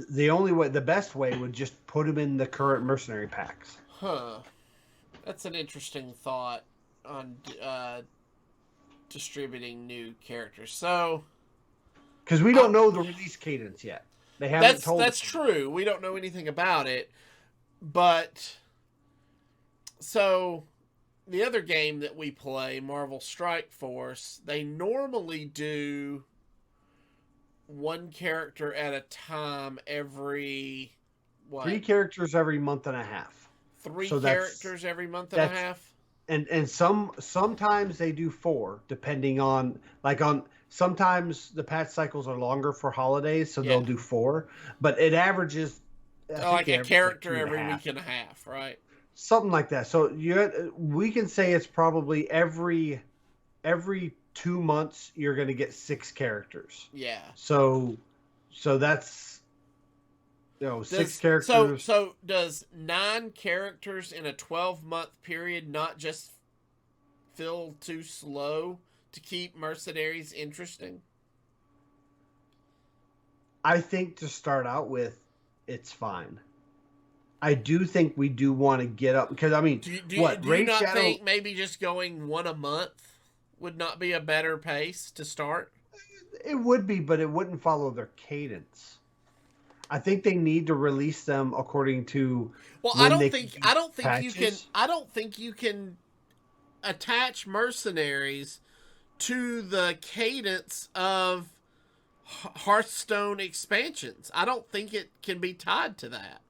the best way would just put them in the current mercenary packs. Huh. That's an interesting thought on distributing new characters. So, because we don't know the release cadence yet. They haven't told. That's true. We don't know anything about it, but so the other game that we play, Marvel Strike Force, they normally do one character at a time every what? 3 characters every month and a half. 3 So characters every month and a half. And sometimes they do 4, depending on sometimes the patch cycles are longer for holidays, so they'll do 4, but it averages like a character like every week and a half, right? Something like that. So we can say it's probably every 2 months you're going to get 6 characters. Yeah. So that's 6 characters. So does 9 characters in a 12-month period not just feel too slow to keep mercenaries interesting? I think to start out with, it's fine. I do think we do want to get up because do you not think maybe just going 1 a month would not be a better pace to start? It would be, but it wouldn't follow their cadence. I think they need to release them according to. Well, I don't think you can attach mercenaries to the cadence of Hearthstone expansions. I don't think it can be tied to that.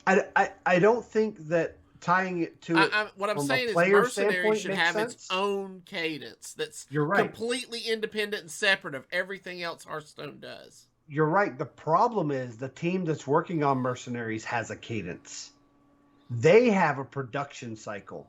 I don't think that tying it to what I'm saying is mercenaries should have its own cadence that's completely independent and separate of everything else Hearthstone does. You're right. The problem is the team that's working on mercenaries has a cadence. They have a production cycle.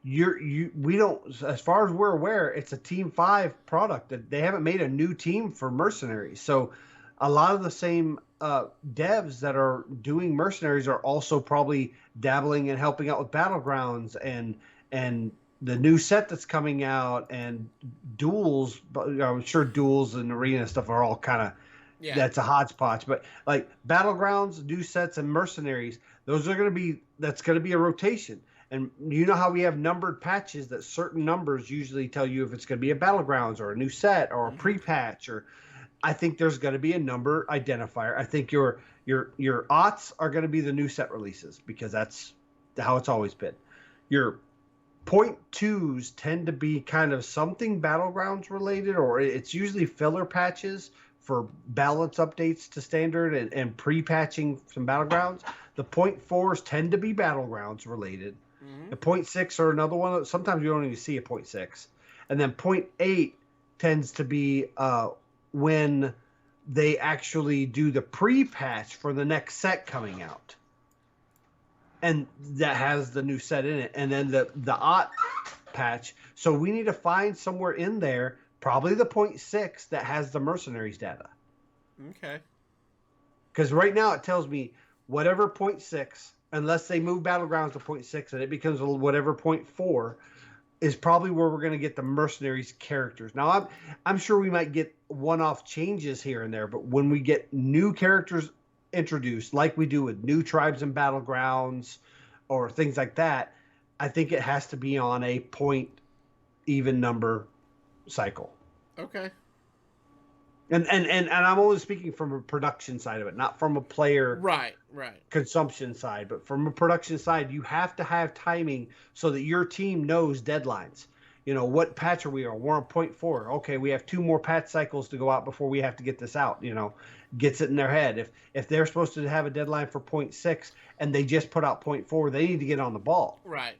We don't, as far as we're aware, it's a Team 5 product. That they haven't made a new team for mercenaries. So a lot of the same devs that are doing mercenaries are also probably dabbling and helping out with Battlegrounds and the new set that's coming out and duels, I'm sure duels and arena stuff are all kind of, Yeah. that's a hodgepodge. But like Battlegrounds, new sets, and Mercenaries, those are going to be, that's going to be a rotation. And you know how we have numbered patches that certain numbers usually tell you if it's going to be a Battlegrounds or a new set or a pre-patch, or I think there's going to be a number identifier. I think your aughts are going to be the new set releases because that's how it's always been. Your point twos tend to be kind of something Battlegrounds related, or it's usually filler patches for balance updates to standard and pre-patching some Battlegrounds. The point fours tend to be Battlegrounds related. The point six are another one. Sometimes you don't even see a point six. And then point eight tends to be when they actually do the pre-patch for the next set coming out. And that has the new set in it. And then the aught patch. So we need to find somewhere in there, probably the point six, that has the Mercenaries data. Okay. Because right now it tells me whatever point six, unless they move Battlegrounds to point six and it becomes whatever point four, is probably where we're going to get the Mercenaries characters. Now, I'm sure we might get one-off changes here and there, but when we get new characters introduced, like we do with new tribes and Battlegrounds or things like that, I think it has to be on a point even number cycle. Okay. And I'm only speaking from a production side of it, not from a player right consumption side, but from a production side, you have to have timing so that your team knows deadlines. You know, what patch are we on? We're on point four. Okay, we have 2 more patch cycles to go out before we have to get this out. You know, gets it in their head. If they're supposed to have a deadline for point six and they just put out point four, they need to get on the ball. Right.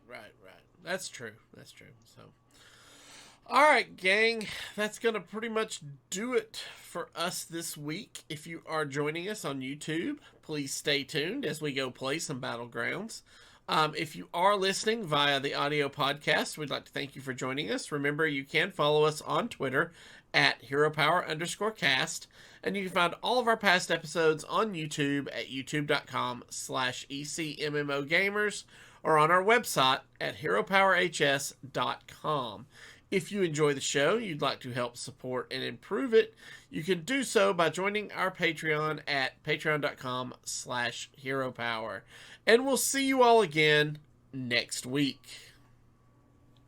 That's true. So, all right, gang, that's going to pretty much do it for us this week. If you are joining us on YouTube, please stay tuned as we go play some Battlegrounds. If you are listening via the audio podcast, we'd like to thank you for joining us. Remember, you can follow us on Twitter at HeroPower_cast, and you can find all of our past episodes on YouTube at youtube.com/ECMMOGamers or on our website at HeroPowerHS.com. If you enjoy the show, you'd like to help support and improve it, you can do so by joining our Patreon at patreon.com/HeroPower. And we'll see you all again next week.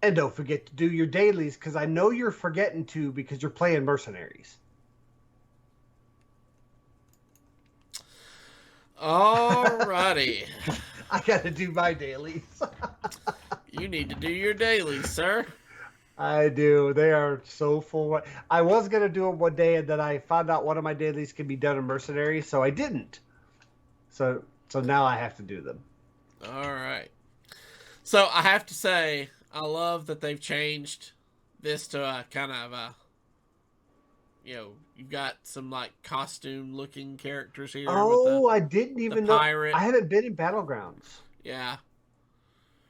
And don't forget to do your dailies, because I know you're forgetting to because you're playing Mercenaries. Alrighty. I got to do my dailies. You need to do your dailies, sir. I do. They are so full. I was going to do them one day, and then I found out one of my dailies can be done in Mercenaries, so I didn't. So now I have to do them. All right. So I have to say, I love that they've changed this to a kind of a, you've got some like costume looking characters here. Oh, I didn't even know. Pirate. I haven't been in Battlegrounds. Yeah.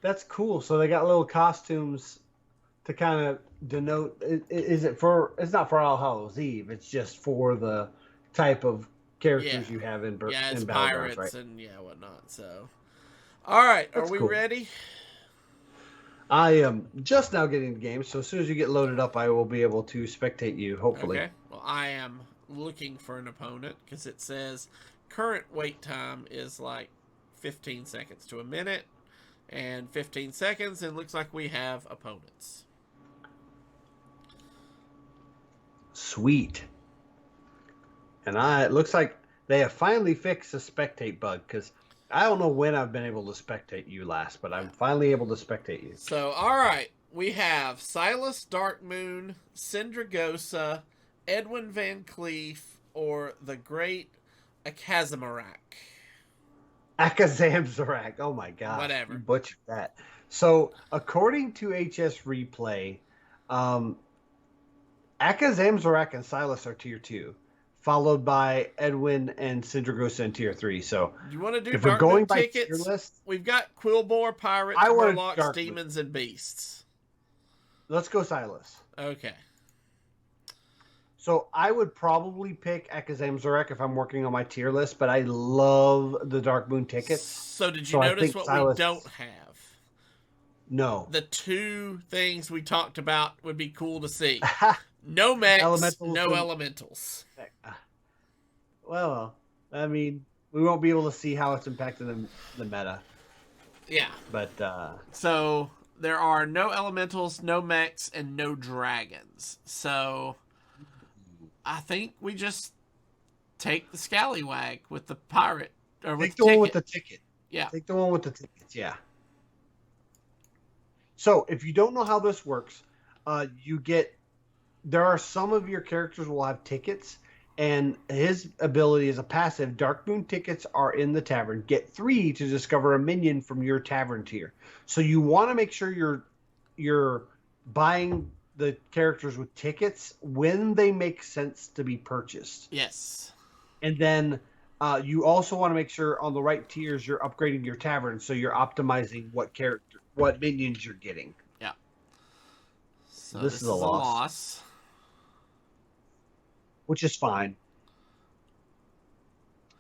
That's cool. So they got little costumes to kind of denote. Is it for? It's not for All Hallows Eve. It's just for the type of characters you have in it's in pirates, right? And whatnot. So, all right, That's are we cool. ready? I am just now getting the game, so as soon as you get loaded up, I will be able to spectate you, hopefully. Okay. Well, I am looking for an opponent because it says current wait time is like 15 seconds to a minute, and 15 seconds, and looks like we have opponents. Sweet. And it looks like they have finally fixed the spectate bug, because I don't know when I've been able to spectate you last, but I'm finally able to spectate you. So, all right, we have Silas Darkmoon, Syndragosa, Edwin Van Cleef, or the Great Akazamarak. Akazamzarak. Oh my god. Whatever. You butchered that. So, according to HS Replay, Akazamzarak and Silas are tier 2, followed by Edwin and Syndragosa in tier 3. So, you want to do if we're going by tickets? tier list, We've got Quillbore, Pirates, Warlocks, Demons, and Beasts. Let's go Silas. Okay. So I would probably pick Akazamzarak if I'm working on my tier list, but I love the Dark Moon tickets. So did you notice what we don't have? No. The two things we talked about would be cool to see. No mechs, Elementals no and elementals. well, I mean, we won't be able to see how it's impacting the meta, Yeah. but So there are no elementals, no mechs, and no dragons. So I think we just take the scallywag with the pirate or with take the the one with ticket. the ticket. Yeah. Take the one with the tickets. Yeah. So if you don't know how this works, you get there are some of your characters will have tickets, and his ability is a passive. Dark Moon tickets are in the tavern. Get 3 to discover a minion from your tavern tier. So you want to make sure you're buying the characters with tickets when they make sense to be purchased. Yes. And then you also want to make sure on the right tiers you're upgrading your tavern, so you're optimizing what minions you're getting. Yeah. So This this is is a a loss, loss. which is fine.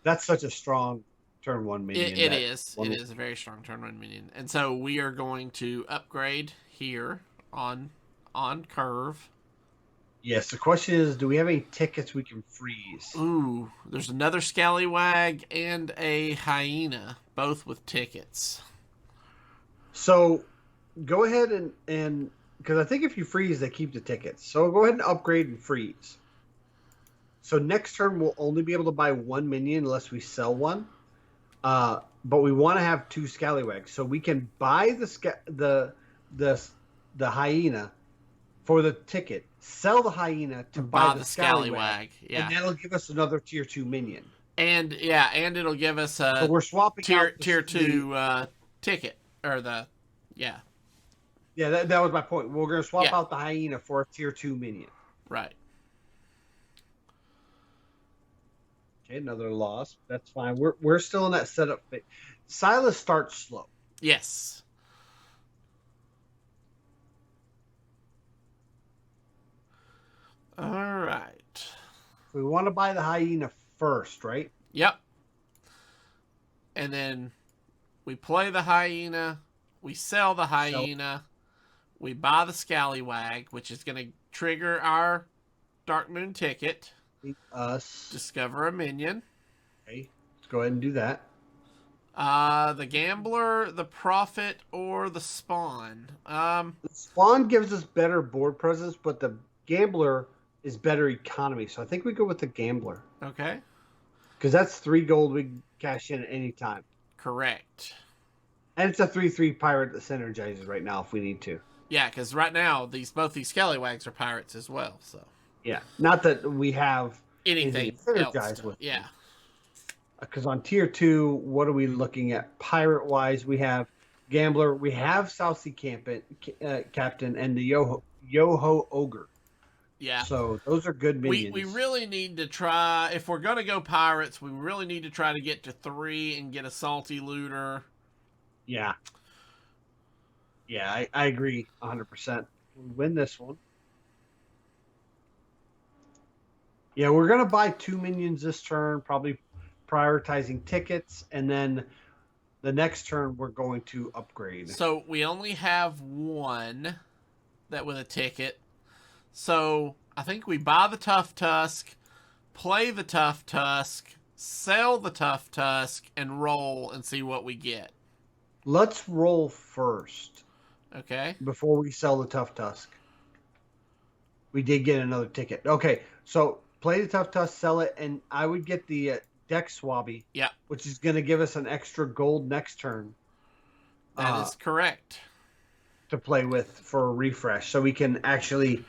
That's such a strong turn 1 minion. It is. It is a very strong turn one minion, and so we are going to upgrade here on curve. Yes, the question is, do we have any tickets we can freeze? Ooh, there's another scallywag and a hyena, both with tickets. So go ahead and because I think if you freeze, they keep the tickets. So go ahead and upgrade and freeze. So next turn we'll only be able to buy 1 minion unless we sell one. But we want to have 2 scallywags, so we can buy the hyena for the ticket, sell the hyena to buy the scallywag, yeah, and that'll give us another tier 2 minion. and it'll give us a So we're swapping tier out tier 2 ticket or the yeah. That was my point. We're going to swap Yeah. out the hyena for a tier 2 minion. Right. Okay, another loss. That's fine. We're still in that setup phase. Silas starts slow. Yes. All right. We want to buy the hyena first, right? Yep. And then we play the hyena, we sell the hyena, we buy the scallywag, which is going to trigger our Dark Moon ticket. Us. Discover a minion. Okay, let's go ahead and do that. The gambler, the prophet, or the spawn. The spawn gives us better board presence, but the gambler is better economy. So I think we go with the gambler. Okay. Because that's 3 gold we can cash in at any time. Correct. And it's a 3/3 pirate that synergizes right now if we need to. Yeah, because right now both these scallywags are pirates as well. So yeah, not that we have anything synergize else. with. Yeah. Because on tier 2, what are we looking at? Pirate wise, we have gambler, we have South Sea Captain, and the Yo-Ho Ogre. Yeah. So those are good minions. We really need to try, if we're going to go pirates, we really need to try to get to 3 and get a salty looter. Yeah. Yeah, I agree 100%. We win this one. Yeah, we're going to buy 2 minions this turn, probably prioritizing tickets, and then the next turn we're going to upgrade. So we only have 1 that with a ticket. So I think we buy the Tough Tusk, play the Tough Tusk, sell the Tough Tusk, and roll and see what we get. Let's roll first. Okay. Before we sell the Tough Tusk. We did get another ticket. Okay, so play the Tough Tusk, sell it, and I would get the Deck Swabby. Yeah. Which is going to give us an extra gold next turn. That is correct. To play with for a refresh. So we can actually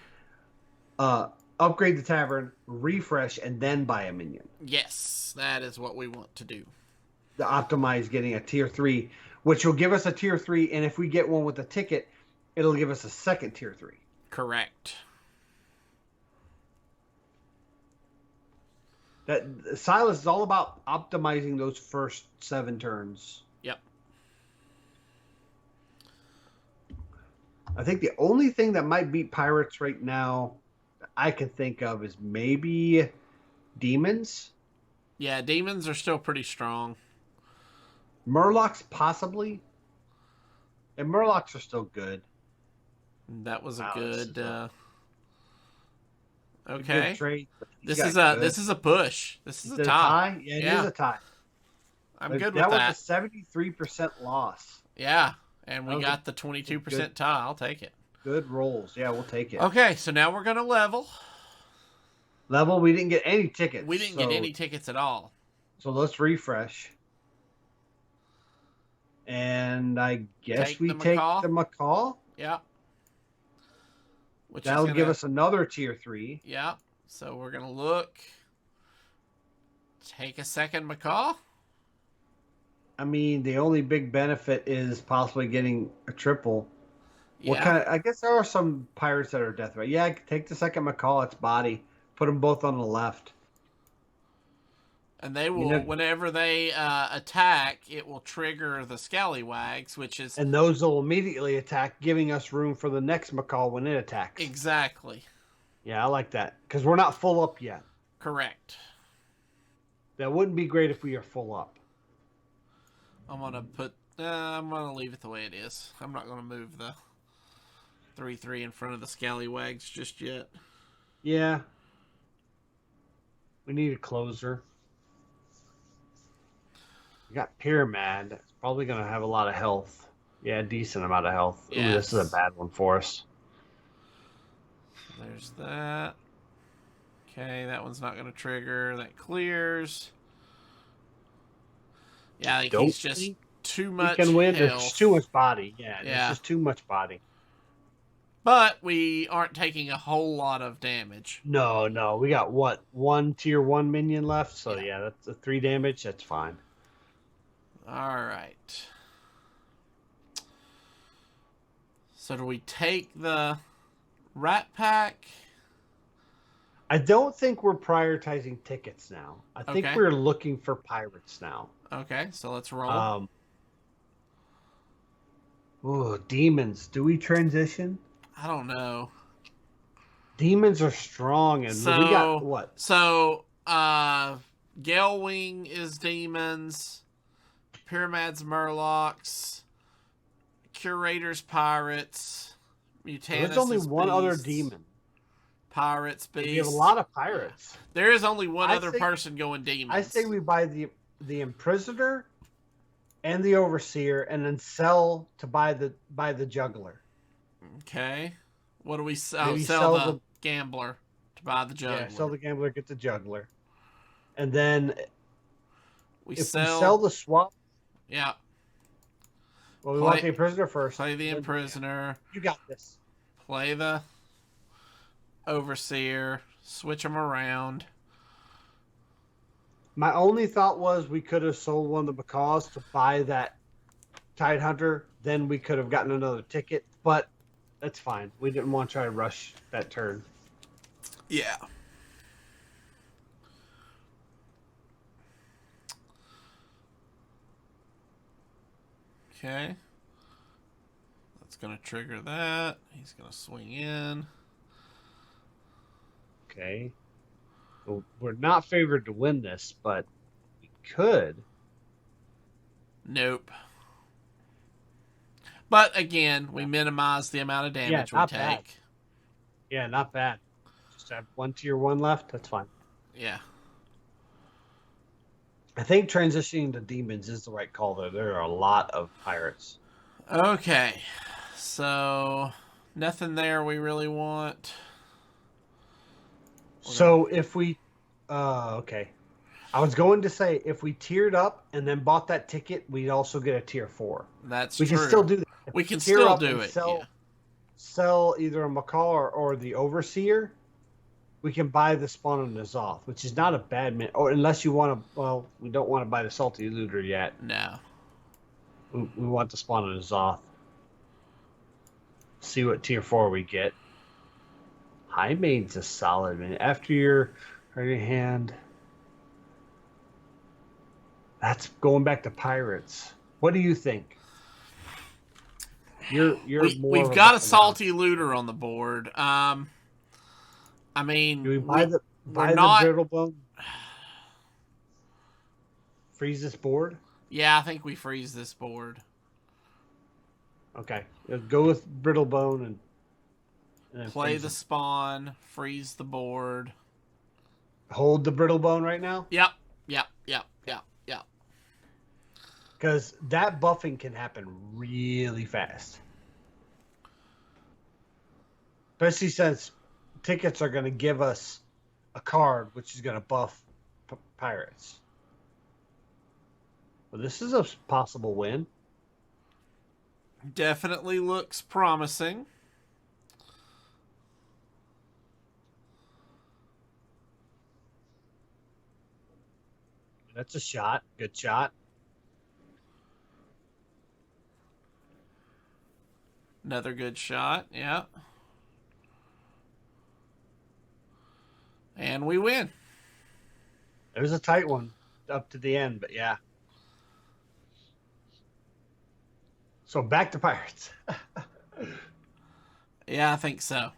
upgrade the tavern, refresh, and then buy a minion. Yes, that is what we want to do. The optimize getting a tier 3, which will give us a tier 3, and if we get one with a ticket, it'll give us a second tier 3. Correct. That Silas is all about optimizing those first 7 turns. Yep. I think the only thing that might beat pirates right now that I can think of is maybe demons. Yeah, demons are still pretty strong. Murlocs possibly. And Murlocs are still good. That was a Wow, good. a good Okay. trade. But he's This is got a good. this is a push. This is Is a it a tie. tie? Yeah, it is Yeah, a tie. I'm But good with that was a that. 73% loss. Yeah, and That we was got the a good 22% tie. I'll take it. good rolls. Yeah, we'll take it. Okay, so now we're gonna level. Level, we didn't get any tickets, We didn't get any tickets at all. so let's refresh. And I guess Take we the take macaw. the macaw. Yep. Which is That'll give gonna. us another tier 3. Yep. So we're gonna look. Take a second macaw. I mean, the only big benefit is possibly getting a triple. What Yeah. kind of? I guess there are some pirates that are death right. Yeah, take the second macaw. Its body. Put them both on the left. And they You will, know, whenever they attack, it will trigger the scallywags, which is and those will immediately attack, giving us room for the next macaw when it attacks. exactly Yeah, I like that because we're not full up yet. correct. That wouldn't be great if we are full up. I'm gonna put. I'm gonna leave it the way it is. I'm not gonna move the 3/3 in front of the scallywags just yet. Yeah, we need a closer. We got Pyramid. It's probably going to have a lot of health. Yeah, decent amount of health. Ooh, this is a bad one for us. There's that. Okay, that one's not going to trigger. That clears. Yeah, like he's just too much. We can win. Health. There's too much body. Yeah, there's just too much body. But we aren't taking a whole lot of damage. No. We got what? One tier 1 minion left. So yeah, that's a 3 damage. That's fine. All right. So do we take the Rat Pack? I don't think we're prioritizing tickets now. I think we're looking for pirates now. Okay, so let's roll. Ooh, demons. Do we transition? I don't know. Demons are strong, and we got what? So, Galewing is demons. Pyramids, Murlocs. Curators, pirates. Mutanus. There's only one other demon. Pirates, beasts. We have a lot of pirates. There is only one other person going demons. I say we buy the Imprisoner and the Overseer, and then sell to buy the Juggler. Okay. What do we sell? Maybe Sell the Gambler to buy the Juggler. Yeah, sell the Gambler, get the Juggler. And then we we sell the swap. Yeah. Well, we want the Imprisoner first. Play the Imprisoner. You got this. Play the Overseer. Switch them around. My only thought was we could have sold one of the macaws to buy that Tide Hunter. Then we could have gotten another ticket. But that's fine. We didn't want to try to rush that turn. Yeah. Okay. That's going to trigger that. He's going to swing in. Okay. Well, we're not favored to win this, but we could. Nope. But again, we minimize the amount of damage we take. Bad. Yeah, not bad. Just have one tier 1 left. That's fine. Yeah. I think transitioning to demons is the right call, though. There are a lot of pirates. Okay. So, nothing there we really want. So, if we... okay. I was going to say, if we tiered up and then bought that ticket, we'd also get a tier 4. That's true. We can still do that. We can still do it. Sell either a macaw or the Overseer. We can buy the Spawn of N'Zoth, which is not a bad or unless you want to. Well, we don't want to buy the Salty Looter yet. No. We want the Spawn of N'Zoth. See what tier 4 we get. High Main's a solid man. After your hand. That's going back to pirates. What do you think? We've got a Salty Looter on the board. I mean, do we buy the Brittlebone? Freeze this board? Yeah, I think we freeze this board. Okay. Go with Brittlebone and then Play freeze the them. spawn, freeze the board. Hold the Brittlebone right now. Yep, yep, yep, Okay. yep, yep. Because that buffing can happen really fast. Especially since tickets are going to give us a card, which is going to buff pirates. Well, this is a possible win. Definitely looks promising. That's a shot. Good shot. Another good shot. Yeah. And we win. It was a tight one up to the end, but yeah. So back to pirates. Yeah, I think so.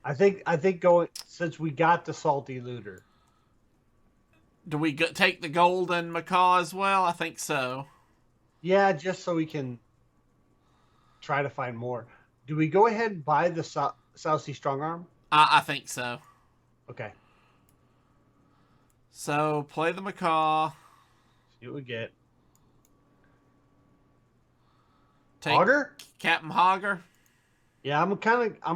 I think going since we got the salty looter. Do we take the golden macaw as well? I think so. Yeah, just so we can try to find more. Do we go ahead and buy the South Sea Strong Arm? I think so. Okay. So play the macaw. See what we get. Take Hogger? Captain Hogger. Yeah, I'm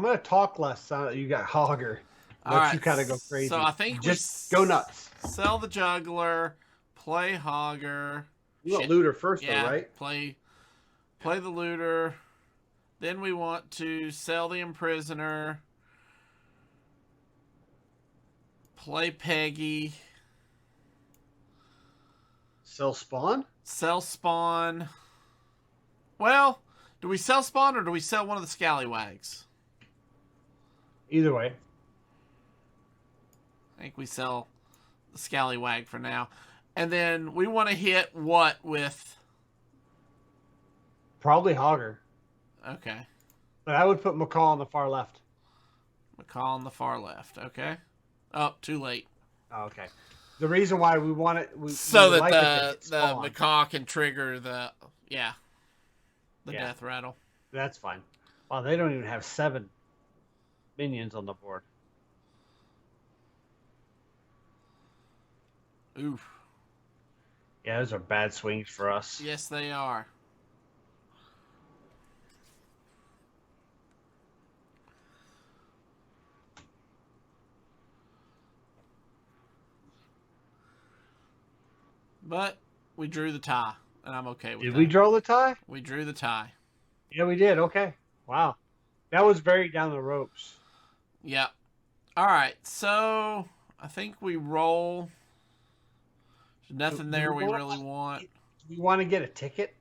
gonna talk less. You got Hogger. All Let right. you kind of go So crazy. I think we Just go nuts. sell the juggler, play Hogger. You want Shit. looter first, though, Yeah, right? play the looter. Then we want to sell the imprisoner. Play Peggy. Sell spawn. Sell Spawn. Well, do we sell Spawn or do we sell one of the scallywags? Either way, I think we sell the scallywag for now. And then we want to hit what with. probably Hogger, Okay. but I would put McCall on the far left. McCall on the far left. Okay. Oh, too late. Oh, okay. The reason why we want it, So we that like it to hit the spawn. macaw can trigger the Yeah, death rattle. that's fine. Wow, they don't even have 7 minions on the board. Oof. Yeah, those are bad swings for us. Yes, they are. But we drew the tie, and I'm okay with Did that. we draw the tie? We drew the tie. Yeah, we did. Okay. Wow, that was very down the ropes. Yep. All right. So I think we roll. There's nothing there we really want. Do we want to get a ticket?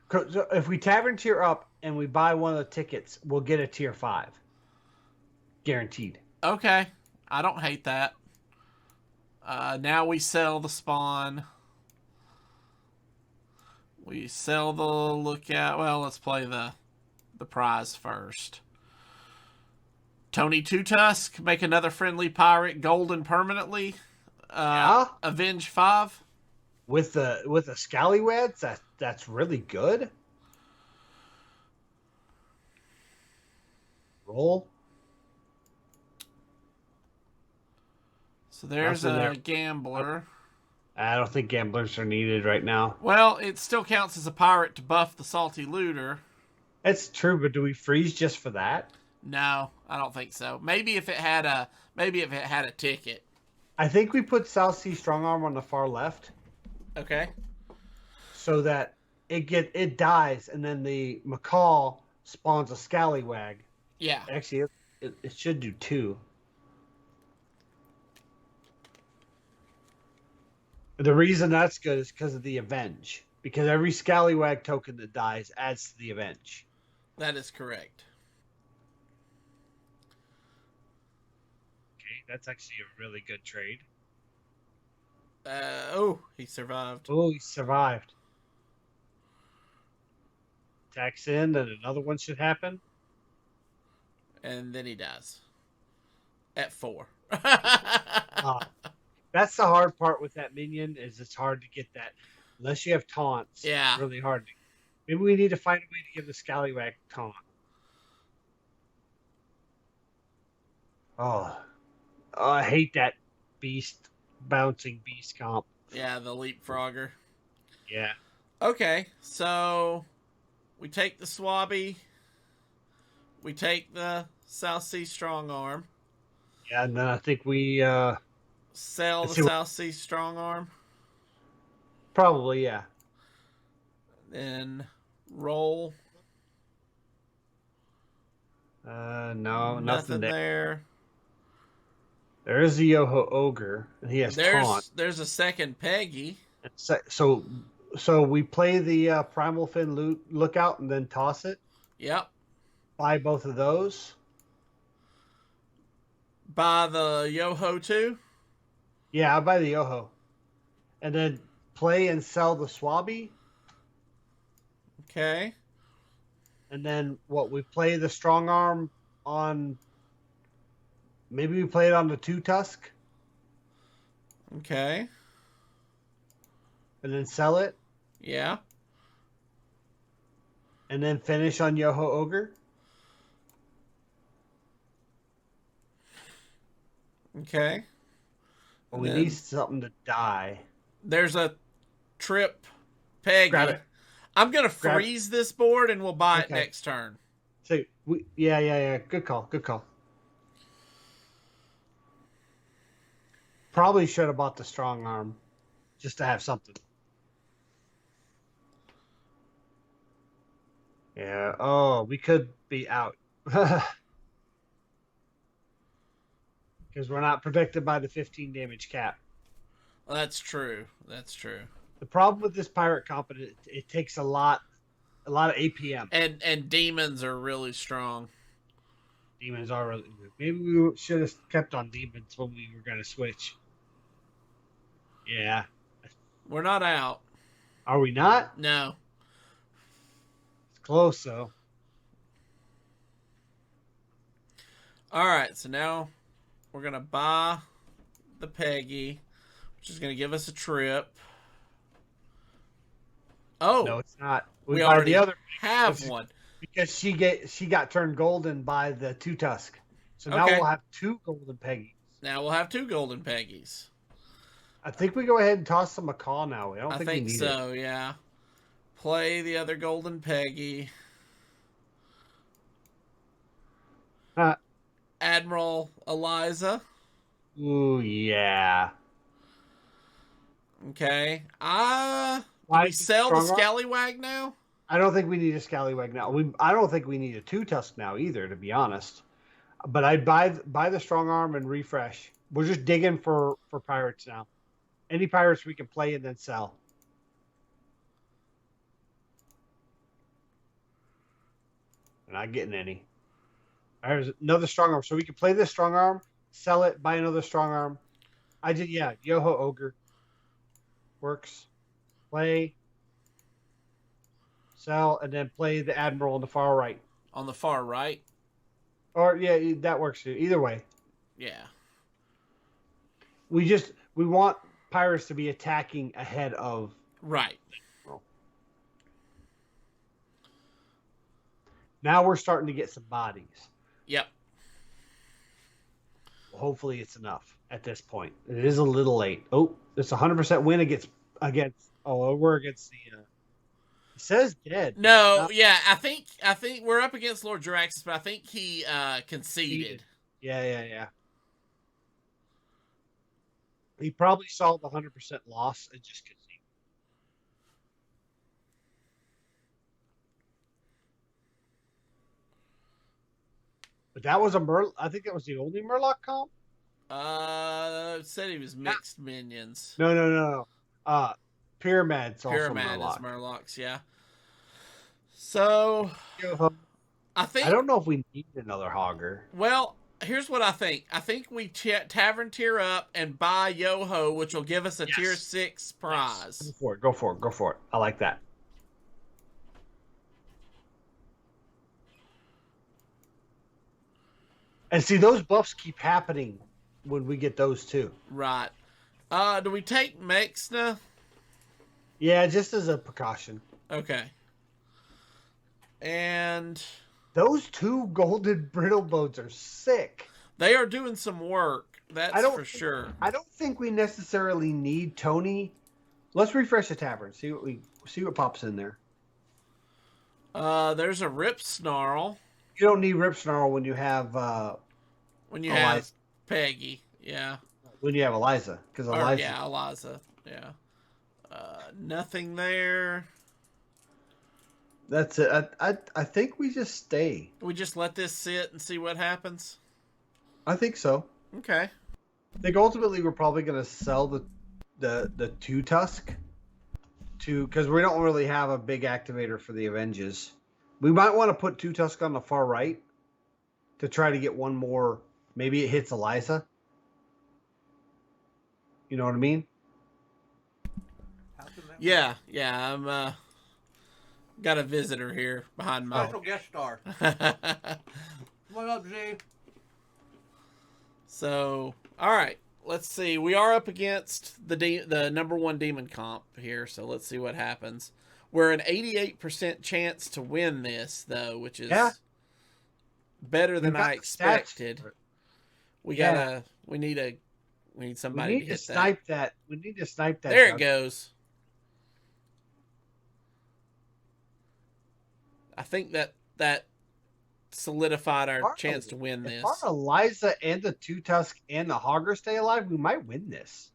'Cause if we tavern tier up and we buy one of the tickets, we'll get a tier 5, guaranteed. Okay. I don't hate that. Now we sell the spawn. We sell the lookout. Well, let's play the prize first. Tony Two Tusk, make another friendly pirate golden permanently. Yeah. Avenge 5. With the scallywags, that's really good. Roll. So there's Nothing a there. gambler. I don't think gamblers are needed right now. Well, it still counts as a pirate to buff the salty looter. It's true, but do we freeze just for that? No, I don't think so. Maybe if it had a ticket. I think we put South Sea Strong Arm on the far left Okay. so that it dies and then the macaw spawns a scallywag. Yeah. Actually, it should do 2. The reason that's good is because of the avenge. Because every scallywag token that dies adds to the avenge. That is correct. Okay, that's actually a really good trade. He survived. Oh, he survived. Tax in, then another one should happen. And then he dies. At 4. That's the hard part with that minion is it's hard to get that unless you have taunts. Yeah. It's really hard Maybe we need to find a way to give the Scallywag taunt. Oh, I hate that bouncing beast comp. Yeah, the leapfrogger. Yeah. Okay, so we take the Swabby. We take the South Sea Strong Arm. Yeah, and then I think we Sell let's the see what South Sea Strong Arm. probably, yeah. Then roll. No, nothing Nothing there. there. There is the Yoho Ogre, and he has taunt. There's a second Peggy. So we play the Primal Fin lookout and then toss it. Yep. Buy both of those. Buy the Yoho too. Yeah, I buy the Yoho. And then play and sell the Swabby. Okay. And then what? We play the Strong Arm on. Maybe we play it on the Two Tusk. Okay. And then sell it. Yeah. And then finish on Yoho Ogre. Okay. But we need something to die. There's a Trip Peggy. Grab it. I'm gonna freeze this board and we'll buy it Okay. next turn. So yeah. Good call. Probably should have bought the Strong Arm just to have something. Yeah. Oh, we could be out. Because we're not protected by the 15 damage cap. Well, that's true. That's true. The problem with this pirate comp, it takes a lot of APM. And demons are really strong. Demons are really good. Maybe we should have kept on demons when we were going to switch. Yeah. We're not out. Are we not? No. It's close, though. All right, so now we're going to buy the Peggy, which is going to give us a trip. Oh. No, it's not. We buy already the other have one. because she got turned golden by the Two Tusk. So now we'll have two golden Peggies. Now we'll have two golden Peggies. I think we go ahead and toss the macaw now. I think we need so, yeah. Play the other golden Peggy. Admiral Eliza. Ooh, yeah. Okay. Do we sell the Scallywag now? I don't think we need a Scallywag now. I don't think we need a Two Tusk now either, to be honest. But I'd buy the Strong Arm and refresh. We're just digging for pirates now. Any pirates we can play and then sell. We're not getting any. There's another Strong Arm. So we can play this Strong Arm, sell it, buy another Strong Arm. Yoho Ogre. Works. Play. Sell, and then play the Admiral on the far right. On the far right? Or, yeah, that works too. Either way. Yeah. We want pirates to be attacking ahead of... Right. Now we're starting to get some bodies. Yep. Hopefully it's enough at this point. It is a little late. Oh, it's 100% win against we're against the... it says dead. No, yeah, I think we're up against Lord Jiraxis, but I think he conceded. Yeah. He probably saw the 100% loss and just conceded. But that was I think that was the only Murloc comp. It said he was mixed minions. No. Pyramid's also Pyramid Murloc. is Murlocs, yeah. So I don't know if we need another Hogger. Well, here's what I think. I think we tavern tier up and buy Yoho, which will give us a tier 6 prize. Yes. Go for it. I like that. And see, those buffs keep happening when we get those too. Right. Do we take Mexna? Yeah, just as a precaution. Okay. And those 2 golden brittle bones are sick. they are doing some work. That's for sure. I don't think we necessarily need Tony. Let's refresh the tavern. See what pops in there. There's a Rip Snarl. You don't need Rip Snarl when you have have Peggy. Yeah. When you have Eliza, because Eliza. Yeah, Eliza. Yeah. Nothing there. That's it. I think we just stay. We just let this sit and see what happens. I think so. Okay. I think ultimately we're probably going to sell the 2 Tusk because we don't really have a big activator for the Avenges. We might want to put 2 Tusk on the far right to try to get one more. Maybe it hits Eliza. You know what I mean? Yeah. I'm got a visitor here behind my special guest star. Come on up, Z. So, all right. Let's see. We are up against the number 1 demon comp here, so let's see what happens. We're an 88% chance to win this, though, which is better than I expected. We need somebody to hit snipe that. We need to snipe that. There it goes. I think that solidified our chance to win this. If our Eliza and the 2 Tusk and the Hogger stay alive, we might win this.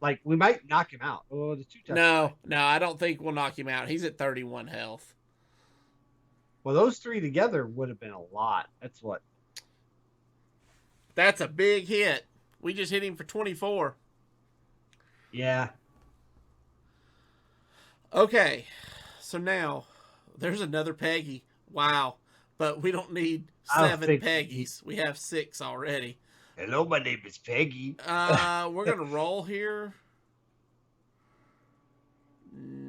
Like, we might knock him out. Oh, the 2 Tusk. No, I don't think we'll knock him out. He's at 31 health. Well, those 3 together would have been a lot. That's a big hit. We just hit him for 24. Yeah. Okay. So now, there's another Peggy. Wow. But we don't need 7 Peggies. We have 6 already. Hello, my name is Peggy. We're going to roll here.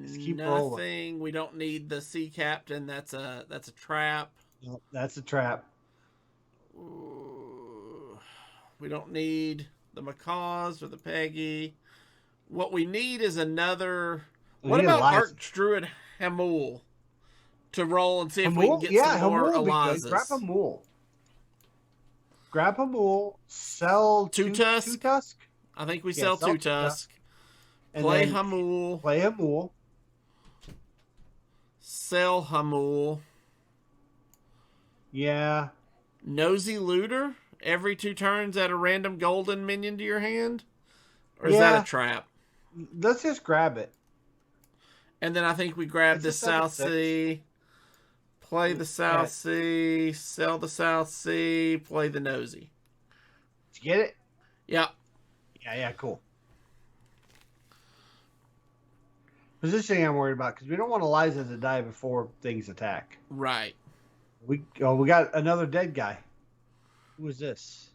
Just keep Nothing. rolling. We don't need the Sea Captain. That's a trap. No, that's a trap. We don't need the Macaws or the Peggy. What we need is another. What about Archdruid Hamul to roll and see if we can get some more Elizas? Grab Hamul. Grab Hamul. Sell 2 Tusk. 2 Tusk. I think we sell 2 Tusk. Play Hamul. Play Hamul. Sell Hamul. Yeah. Nosy Looter. Every 2 turns add a random golden minion to your hand? Or is that a trap? Let's just grab it. And then I think we grab the South Sea. Play the South Sea. Sell the South Sea. Play the Nosy. Did you get it? Yeah. Yeah, cool. Positioning I'm worried about because we don't want Eliza to die before things attack. Right. We got another dead guy. Who was this?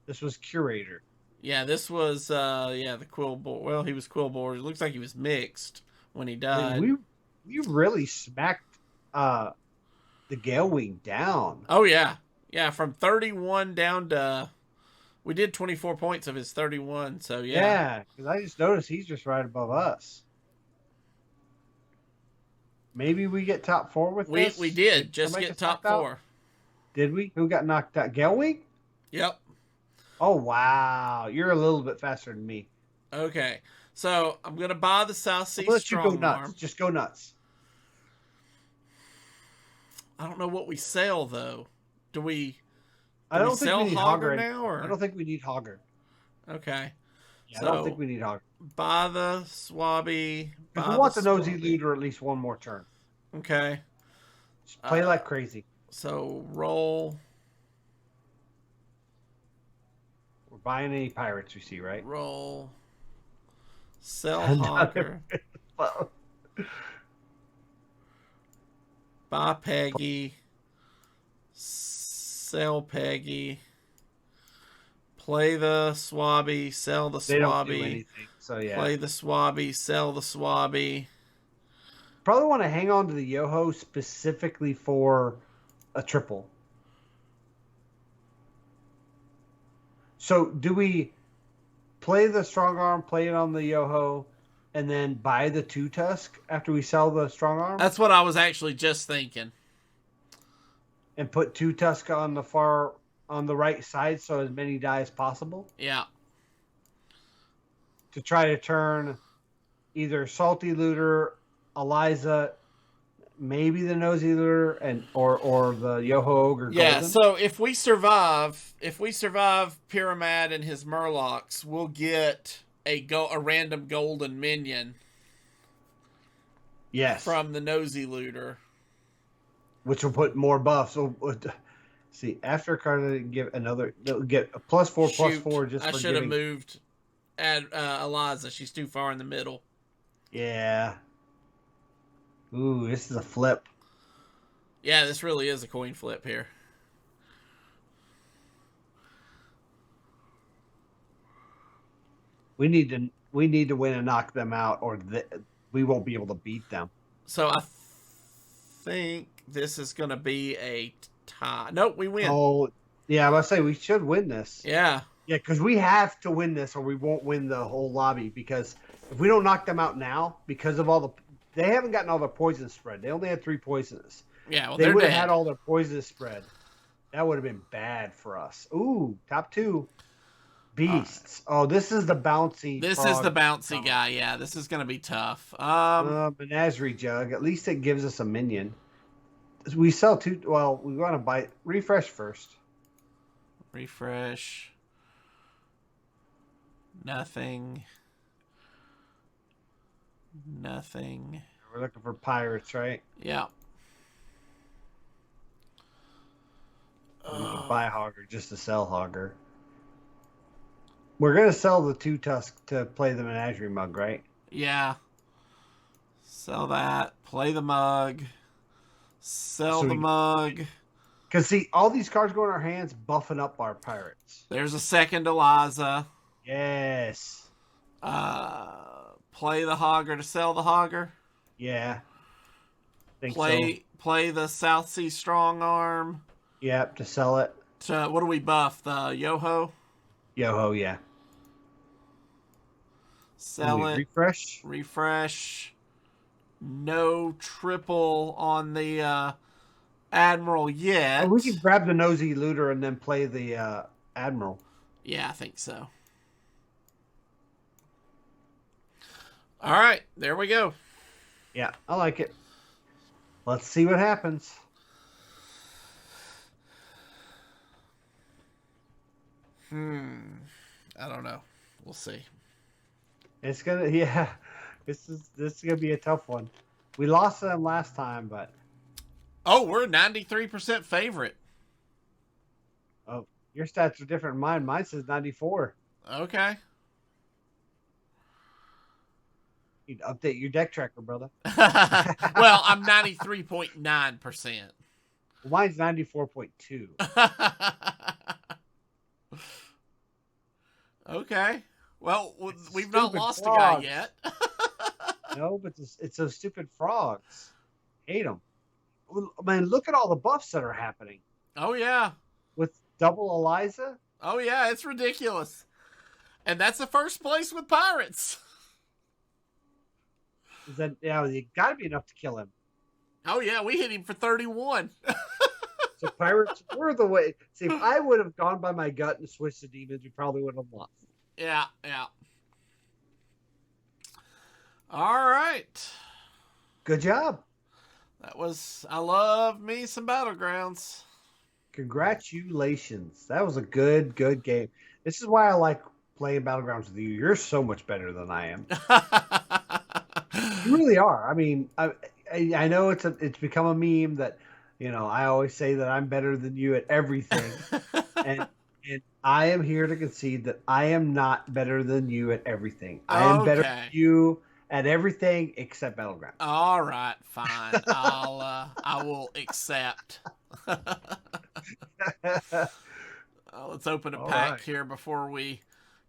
This was Curator. Yeah, this was the Quill Boar. Well, he was Quill Boar. It looks like he was mixed when he died. We really smacked the Gale Wing down. Oh yeah. Yeah, from 31 down to we did 24 points of his 31, so yeah. Yeah, because I just noticed he's just right above us. Maybe we get top 4 with this? We did just get top 4. Did we? Who got knocked out? Gale Wing? Yep. Oh, wow. You're a little bit faster than me. Okay. So, I'm going to buy the South Sea Let you go Strong nuts. Arm. Just go nuts. I don't know what we sell, though. Do we I don't think we need Hogger now? Or? I don't think we need Hogger. Okay. Yeah, so, I don't think we need Hogger. Buy the Swabby. Because we want the Nosy Looter at least one more turn. Okay. Just play like crazy. So, roll. We're buying any pirates we see, right? Roll. Sell Hogger. Buy Peggy. Sell Peggy. Play the Swabby. Sell the Swabby. They don't do anything, so yeah. Play the Swabby. Sell the Swabby. Probably want to hang on to the Yoho specifically for a triple. So do we play the Strong Arm, play it on the Yoho, and then buy the 2 Tusk after we sell the Strong Arm? That's what I was actually just thinking. and put two Tusk on the right side, so as many die as possible Yeah. to try to turn either Salty Looter, Eliza, maybe the Nosy Looter, and or the Yoho Ogre Yeah, Golden. so if we survive Pyramid and his Murlocs, we'll get a random golden minion Yes, from the Nosy Looter. which will put more buffs. So see, after a card they give another, they'll get a +4/+4 just I for should have giving. moved at Eliza. She's too far in the middle. Yeah. Ooh, this is a flip. Yeah, this really is a coin flip here. We need to win and knock them out, or we won't be able to beat them. So I think this is going to be a tie. Nope, we win. Oh, yeah, I must say we should win this. Yeah. Yeah, because we have to win this, or we won't win the whole lobby. Because if we don't knock them out now, because of they haven't gotten all their poison spread. They only had 3 poisonous. Yeah, well, They they're would have dead. had all their poisonous spread. That would have been bad for us. Ooh, top 2. Beasts. Oh, this is the bouncy. This is the bouncy guy. Yeah, this is going to be tough. Menagerie Jug. At least it gives us a minion. We sell 2. Well, we want to buy. Refresh first. Refresh. Nothing. Nothing. We're looking for pirates, right? Yeah. Buy Hogger just to sell Hogger. We're gonna sell the 2 Tusk to play the Menagerie Mug, right? Yeah. Sell that. Play the mug. Sell the mug. Because see, all these cards go in our hands, buffing up our pirates. There's a second Eliza. Yes. Play the Hogger to sell the Hogger. Yeah. Play the South Sea Strong Arm. Yep, to sell it. What do we buff? The Yoho? Yoho, yeah. Sell it. Refresh. Refresh. No triple on the Admiral yet. Oh, we can grab the Nosy Looter and then play the Admiral. Yeah, I think so. All right, there we go. Yeah, I like it. Let's see what happens. I don't know. We'll see. It's gonna, yeah. This is gonna be a tough one. We lost to them last time, but Oh, we're 93% favorite. oh, your stats are different than mine. Mine says 94. Okay. You'd update your deck tracker, brother. Well, I'm 93.9%. Mine's 94.2. Okay. Well, It's we've not stupid lost frogs. a guy yet. No, but it's those stupid frogs. Hate them. Man, look at all the buffs that are happening Oh, yeah. with double Eliza. Oh, yeah. It's ridiculous. And that's the first place with Pirates. Is that you got to be enough to kill him. Oh, yeah. We hit him for 31. So pirates were the way. See, if I would have gone by my gut and switched to demons, we probably would have lost. Yeah, yeah. All right. Good job. I love me some Battlegrounds. Congratulations. That was a good game. This is why I like playing Battlegrounds with you. You're so much better than I am. You really are. I mean, I know it's become a meme that, I always say that I'm better than you at everything. and I am here to concede that I am not better than you at everything. I am better than you at everything except Battlegrounds. All right, fine. I will accept. Let's open a pack here before we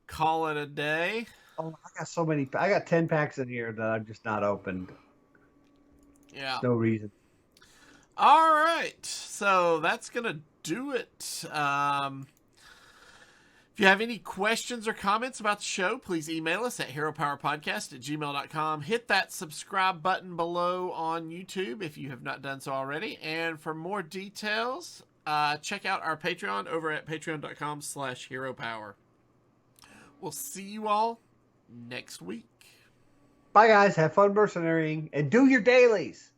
call it a day. Oh, I got so many. I got 10 packs in here that I've just not opened. Yeah. No reason. All right. So that's going to do it. If you have any questions or comments about the show, please email us at heropowerpodcast@gmail.com. Hit that subscribe button below on YouTube if you have not done so already. And for more details, check out our Patreon over at patreon.com/heropower. We'll see you all next week. Bye, guys. Have fun mercenarying and do your dailies.